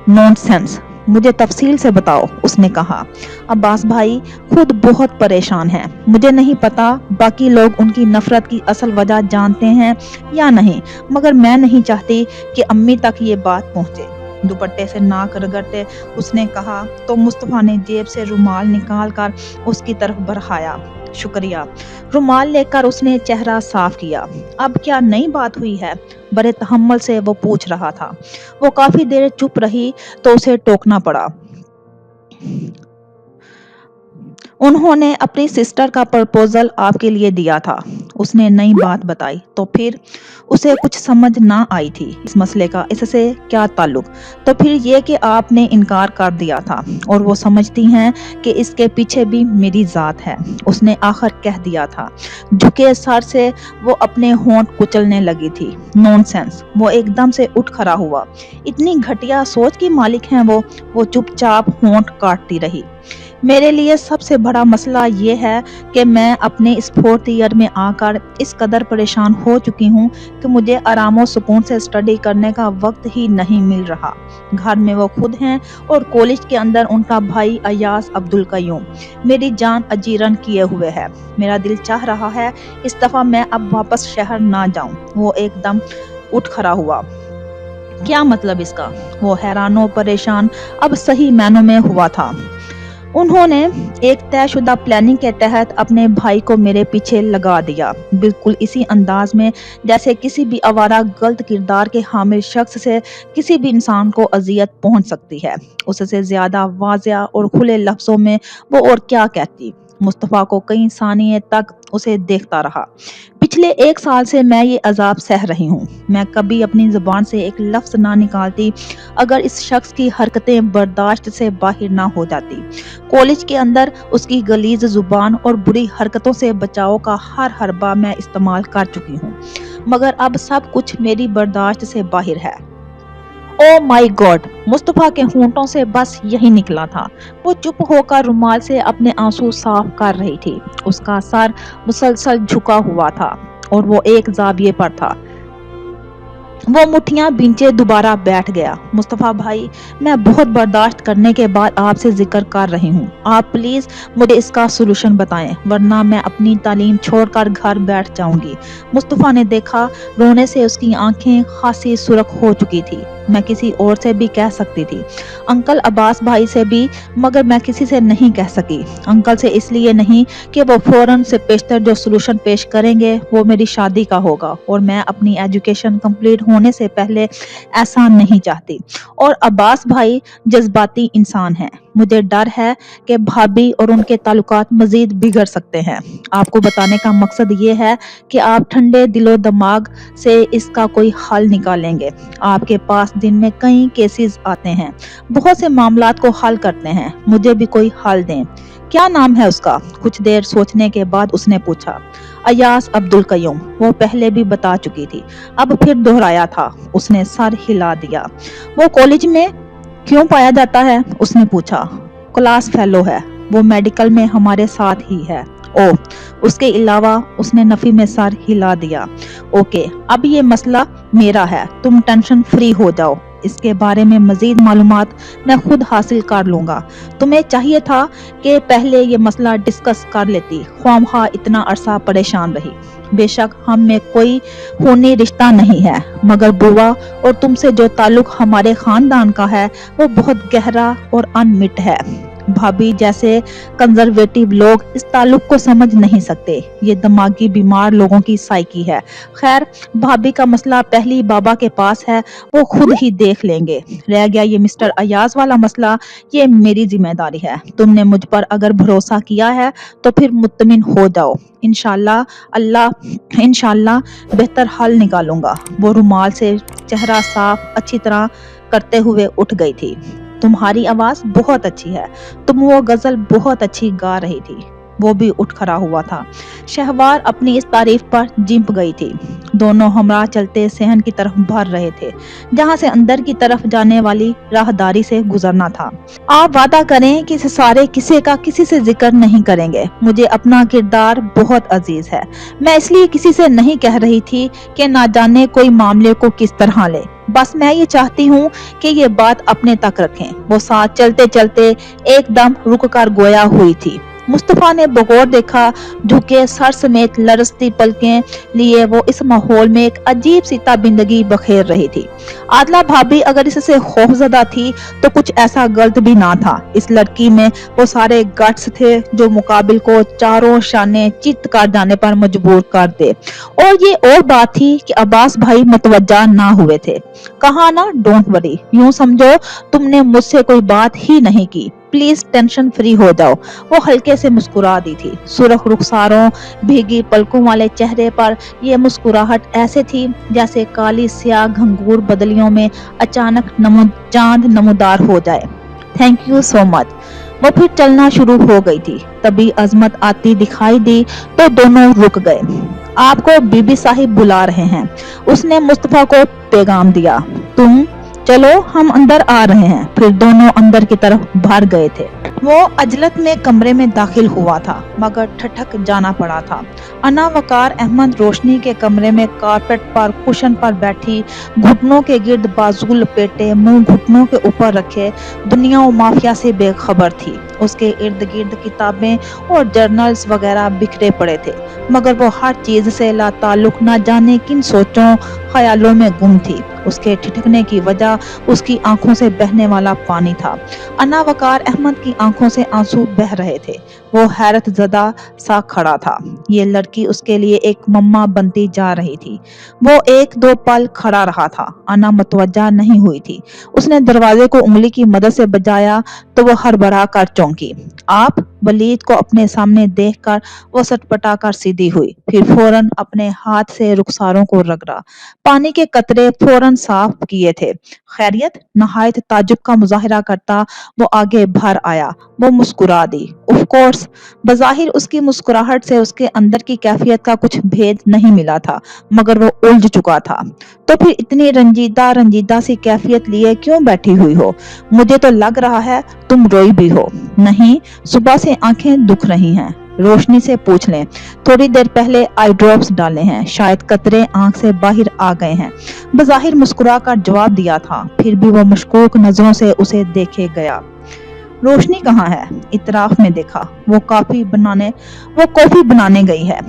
[SPEAKER 1] nonsense, मुझे तफसील से बताओ। उसने कहा, अब्बास भाई खुद बहुत परेशान हैं। मुझे नहीं पता बाकी लोग उनकी नफरत की असल वजह जानते हैं या नहीं, मगर मैं नहीं चाहती कि अम्मी तक ये बात पहुंचे। दुपट्टे से नाक रगड़ते उसने कहा तो मुस्तफा ने जेब से रुमाल निकाल कर उसकी तरफ बढ़ाया। शुक्रिया। रुमाल लेकर उसने चेहरा साफ किया। अब क्या नई बात हुई है? बड़े तहम्मुल से वो पूछ रहा था। वो काफी देर चुप रही तो उसे टोकना पड़ा। उन्होंने अपनी सिस्टर का प्रपोजल आपके लिए दिया था। उसने नई बात बताई तो फिर उसे कुछ समझ ना आई थी इस मसले का इससे क्या ताल्लुक। तो फिर ये कि आपने इनकार कर दिया था और वो समझती हैं कि इसके पीछे भी मेरी जात है। उसने आखिर कह दिया था। झुके सर से वो अपने होंठ कुचलने लगी थी। नॉनसेंस। वो एकदम से उठ खड़ा हुआ। इतनी घटिया सोच की मालिक हैं वो चुपचाप होंठ काटती रही। मेरे लिए सबसे बड़ा मसला ये है कि मैं अपने इस 4th ईयर में आकर इस कदर परेशान हो चुकी हूँ कि मुझे आराम और सुकून से स्टडी करने का वक्त ही नहीं मिल रहा। घर में वो खुद हैं और कॉलेज के अंदर उनका भाई अयाज अब्दुल कयूम मेरी जान अजीरन किए हुए है। मेरा दिल चाह रहा है इस दफा मैं अब वापस शहर ना जाऊं। वो एकदम उठ खड़ा हुआ। क्या मतलब इसका? वो हैरानो परेशान अब सही मायनों में हुआ था। उन्होंने एक तयशुदा प्लानिंग के तहत अपने भाई को मेरे पीछे लगा दिया, बिल्कुल इसी अंदाज में जैसे किसी भी आवारा गलत किरदार के हामिल शख्स से किसी भी इंसान को अजियत पहुंच सकती है। उससे ज्यादा वाज़िया और खुले लफ्जों में वो और क्या कहती। मुस्तफा को कई सानिये तक उसे देखता रहा। पिछले 1 साल से मैं ये अजाब सह रही हूँ। मैं कभी अपनी जुबान से एक लफ्ज ना निकालती अगर इस शख्स की हरकतें बर्दाश्त से बाहर ना हो जाती। कॉलेज के अंदर उसकी गलीज जुबान और बुरी हरकतों से बचाव का हर हरबा मैं इस्तेमाल कर चुकी हूँ, मगर अब सब कुछ मेरी बर्दाश्त से बाहर है। ओ माय गॉड, मुस्तफा के होंठों से बस यही निकला था। वो चुप होकर रुमाल से अपने आंसू साफ कर रही थी। उसका सर मुसलसल झुका हुआ था और वो एक जाविये पर था। वो मुठ्ठियां बींचे दोबारा बैठ गया। मुस्तफा भाई, मैं बहुत बर्दाश्त करने के बाद आपसे जिक्र कर रही हूँ। आप प्लीज मुझे इसका सोल्यूशन बताएं, वरना मैं अपनी तालीम छोड़कर घर बैठ जाऊंगी। मुस्तफा ने देखा रोने से उसकी आंखें खासी सुर्ख हो चुकी थी। मैं किसी और से भी कह सकती थी, अंकल अब्बास भाई से भी, मगर मैं किसी से नहीं कह सकी। अंकल से इसलिए नहीं कि वो फौरन से पेशतर जो सोल्यूशन पेश करेंगे वो मेरी शादी का होगा और मैं अपनी एजुकेशन कंप्लीट होने से पहले ऐसा नहीं चाहती। और अब्बास भाई जज्बाती इंसान हैं। मुझे डर है कि भाभी और उनके ताल्लुकात मजीद बिगड़ सकते हैं। आपको बताने का मकसद ये है कि आप ठंडे दिलो दिमाग से इसका कोई हल निकालेंगे। आपके पास दिन में कई केसेस आते हैं, बहुत से मामलात को हल करते हैं। मुझे भी कोई हल दें। क्या नाम है उसका? कुछ देर सोचने के बाद उसने पूछा। अयास अब्दुल कयूम। वो पहले भी बता चुकी थी, अब फिर दोहराया था। उसने सर हिला दिया। वो कॉलेज में क्यों पाया जाता है? उसने पूछा। क्लास फेलो है, वो मेडिकल में हमारे साथ ही है। ओ, उसके अलावा? उसने नफी में सर हिला दिया। ओके, अब ये मसला मेरा है, तुम टेंशन फ्री हो जाओ, इसके बारे में मजीद मालूमात मैं खुद हासिल कर लूंगा। तुम्हें चाहिए था कि पहले ये मसला डिस्कस कर लेती, ख्वामखा इतना अरसा परेशान रही। बेशक हम में कोई खूनी रिश्ता नहीं है, मगर बुआ और तुमसे जो ताल्लुक हमारे खानदान का है वो बहुत गहरा और अनमिट है। भाभी जैसे कंजर्वेटिव लोग इस ताल्लुक को समझ नहीं सकते, ये दिमागी बीमार लोगों की साइकी है। खैर, भाभी का मसला पहली बाबा के पास है, वो खुद ही देख लेंगे। रह गया ये मिस्टर अयाज वाला मसला, ये मेरी जिम्मेदारी है। तुमने मुझ पर अगर भरोसा किया है तो फिर मुत्तमिन हो जाओ, इंशाल्लाह बेहतर हल निकालूंगा। वो रुमाल से चेहरा साफ अच्छी तरह करते हुए उठ गई थी। तुम्हारी आवाज बहुत अच्छी है, तुम वो गजल बहुत अच्छी गा रही थी। वो भी उठ खड़ा हुआ था। शहवार अपनी इस तारीफ पर जिंप गई थी। दोनों हमरा चलते सहन की तरफ बढ़ रहे थे, जहां से अंदर की तरफ जाने वाली राहदारी से गुजरना था। आप वादा करें कि इस सारे किस्से का किसी से जिक्र नहीं करेंगे। मुझे अपना किरदार बहुत अजीज है। मैं इसलिए किसी से नहीं कह रही थी कि ना जाने कोई मामले को किस तरह ले। बस मैं ये चाहती हूँ कि ये बात अपने तक रखें। वो साथ चलते चलते एकदम रुक कर गोया हुई थी। मुस्तफा ने बगौर देखा, झुके सर समेत लरसती पलकें लिए वो इस माहौल में एक अजीब सी ताबिंदगी बखेर रही थी। आदला भाभी अगर इससे खौफजदा थी तो कुछ ऐसा गलत भी ना था। इस लड़की में वो सारे गट्स थे जो मुकाबिल को चारों शाने चित कर जाने पर मजबूर कर दे। और ये और बात थी कि अब्बास भाई मुतवज्जा ना हुए थे। कहा ना, डोंट वरी, यूं समझो तुमने मुझसे कोई बात ही नहीं की, प्लीज टेंशन फ्री हो जाओ। वो हल्के से मुस्कुरा दी थी। सुर्ख रुखसारों भीगी पलकों वाले चेहरे पर ये मुस्कुराहट ऐसे थी जैसे काली स्याह घंघूर बदलियों में अचानक चांद नमूदार हो जाए। Thank you so much. वो फिर चलना शुरू हो गई थी। तभी अजमत आती दिखाई दी तो दोनों रुक गए। आपको बीबी साहिब बुला रहे हैं, उसने मुस्तफा को पैगाम दिया। तुम चलो, हम अंदर आ रहे हैं। फिर दोनों अंदर की तरफ भर गए थे। वो अजलत में कमरे में दाखिल हुआ था, मगर ठठक जाना पड़ा था। अना वकार अहमद रोशनी के कमरे में कारपेट पर कुशन पर बैठी, घुटनों के गिर्द बाजू लपेटे, मुंह घुटनों के ऊपर रखे, दुनिया और माफिया से बेखबर थी। उसके इर्द गिर्द किताबें और जर्नल्स वगैरह बिखरे पड़े थे, मगर वो हर चीज से लाताल्लुक न जाने किन सोचों ख्यालों में गुम थी। उसके ठिठकने की वजह उसकी आंखों से बहने वाला पानी था। अना वकार अहमद की आंखों से आंसू बह रहे थे। वो हैरत ज़दा सा खड़ा था। ये लड़की उसके लिए एक मम्मा बनती जा रही थी। वो एक दो पल खड़ा रहा था। अना मतवज्जा नहीं हुई थी। उसने दरवाजे को उंगली की मदद से बजाया तो वो हड़बड़ा कर चौंकी। आप? वलीद को अपने सामने देखकर वो सटपटा कर सीधी हुई, फिर फौरन अपने हाथ से रुखसारों को रगड़ा। पानी के कतरे फौरन साफ किए थे। खैरियत? नहायत ताजुब का मुजाहिरा करता वो आगे भर आया। वो मुस्कुरा दी। ऑफ कोर्स, बज़ाहिर उसकी मुस्कुराहट से उसके अंदर की कैफियत का कुछ भेद नहीं मिला था, मगर वो उलझ चुका था। तो फिर इतनी रंजीदा सी कैफियत लिए क्यों बैठी हुई हो? मुझे तो लग रहा है तुम रोई भी हो। नहीं, सुबह से आंखें दुख रही हैं। रोशनी से पूछ लें, थोड़ी देर पहले आई ड्रॉप्स डाले हैं, शायद कतरे आंख से बाहर आ गए हैं। बज़ाहिर मुस्कुरा कर जवाब दिया था, फिर भी वो मशकूक नजरों से उसे देखे गया। रोशनी कहाँ है? इतराफ में देखा। वो कॉफी बनाने गई है।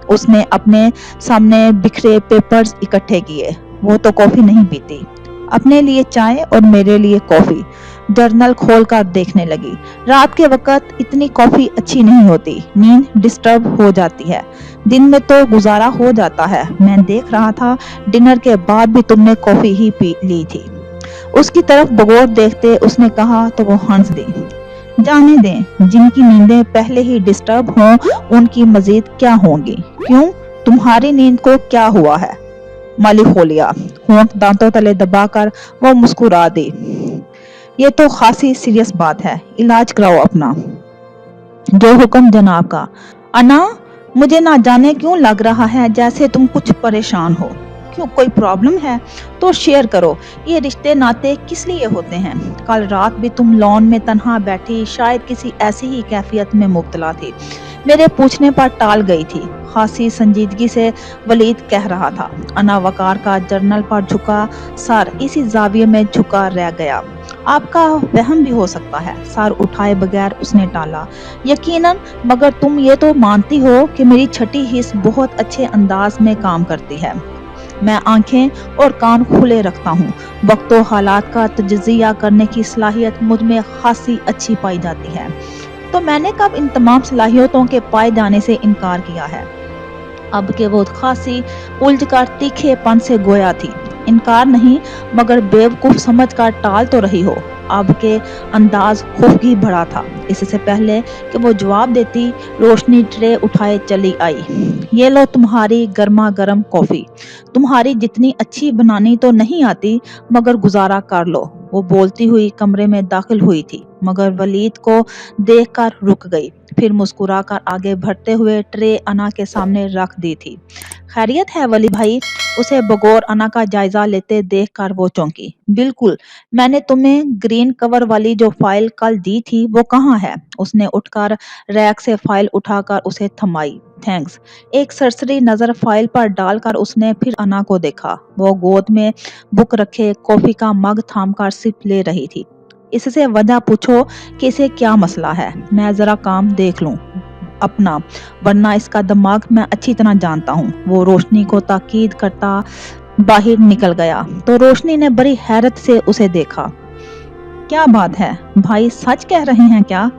[SPEAKER 1] उसने अपने सामने बिखरे पेपर्स इकट्ठे किए। वो तो कॉफी नहीं पीती। अपने लिए चाय और मेरे लिए कॉफी। जर्नल खोलकर देखने लगी। रात के वक्त इतनी कॉफी अच्छी नहीं होती, नींद डिस्टर्ब हो जाती है। दिन में तो गुजारा हो जाता है। मैं देख रहा था डिनर के बाद भी तुमने कॉफी ही पी ली थी। उसकी तरफ बगौर देखते उसने कहा तो वो हंस दी। जाने दें, जिनकी नींदें पहले ही डिस्टर्ब हों उनकी मजीद क्या होंगी। क्यों, तुम्हारी नींद को क्या हुआ है? माली खोलिया। होंठ दांतों तले दबाकर वो मुस्कुरा दी। ये तो खासी सीरियस बात है, इलाज कराओ अपना। जो हुक्म जनाब का। अना, मुझे ना जाने क्यों लग रहा है जैसे तुम कुछ परेशान हो। क्यों, कोई प्रॉब्लम है तो शेयर करो। ये रिश्ते नाते किस लिए होते हैं? कल रात भी तुम लॉन में तन्हा बैठी शायद किसी ऐसी ही कैफियत में मुब्तला थी। मेरे पूछने पर टाल गई थी। खासी संजीदगी से वलीद कह रहा था। अना वकार का जर्नल पर झुका सर इसी जाविये में झुका रह गया। आपका वहम भी हो सकता है, सर उठाए बगैर उसने टाला। यकीनन, मगर तुम ये तो मानती हो कि मेरी छठी हिस्स बहुत अच्छे अंदाज में काम करती है। मैं आंखें और कान खुले रखता हूँ। वक्त हालात का तजज़िया करने की सलाहियत मुझ में खासी अच्छी पाई जाती है। तो मैंने कब इन तमाम सलाहियतों के पाए जाने से इनकार किया है? अब के वो खासी उलझकर तीखेपन से गोया थी। इनकार नहीं, मगर बेवकूफ समझकर टाल तो रही हो। अब के अंदाज खुफगी भरा था। इससे पहले कि वो जवाब देती, रोशनी ट्रे उठाए चली आई। ये लो तुम्हारी गर्मा गर्म कॉफी। तुम्हारी जितनी अच्छी बनानी तो नहीं आती, मगर गुजारा कर लो। वो बोलती हुई कमरे में दाखिल हुई थी, मगर वलीद को देखकर रुक गई। फिर मुस्कुराकर आगे बढ़ते हुए ट्रे अना के सामने रख दी थी। खैरियत है वली भाई? उसे बगौर अना का जायजा लेते देखकर वो चौंकी। बिल्कुल, मैंने तुम्हें ग्रीन कवर वाली जो फाइल कल दी थी वो कहाँ है? उसने उठकर रैक से फाइल उठाकर उसे थमाई। थैंक्स। एक सरसरी नजर फाइल पर डालकर उसने फिर अना को देखा। वो गोद में बुक रखे कॉफी का मग थामकर सिप ले रही थी। इससे वजह पूछो कि इसे क्या मसला है, मैं जरा काम देख लूं अपना, वरना इसका दिमाग मैं अच्छी तरह जानता हूँ। वो रोशनी को ताकीद करता बाहर निकल गया तो रोशनी ने बड़ी हैरत से उसे देखा। क्या बात है भाई, सच कह रहे हैं क्या?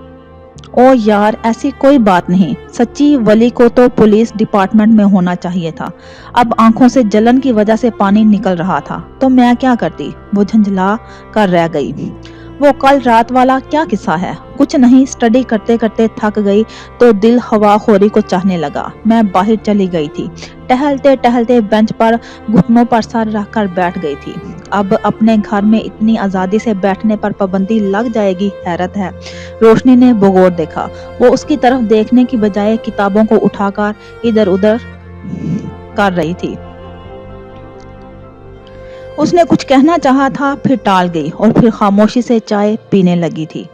[SPEAKER 1] ओ यार, ऐसी कोई बात नहीं। सच्ची वली को तो पुलिस डिपार्टमेंट में होना चाहिए था। अब आंखों से जलन की वजह से पानी निकल रहा था तो मैं क्या करती? वो झंझला कर रह गई। वो कल रात वाला क्या किस्सा है? कुछ नहीं, स्टडी करते करते थक गई तो दिल हवा खोरी को चाहने लगा। मैं बाहर चली गई थी। टहलते टहलते बेंच पर घुटनों पर सर रखकर बैठ गई थी। अब अपने घर में इतनी आजादी से बैठने पर पाबंदी लग जाएगी, हैरत है। रोशनी ने भगोर देखा। वो उसकी तरफ देखने की बजाय किताबों को उठाकर इधर उधर कर रही थी। उसने कुछ कहना चाहा था, फिर टाल गई और फिर खामोशी से चाय पीने लगी थी।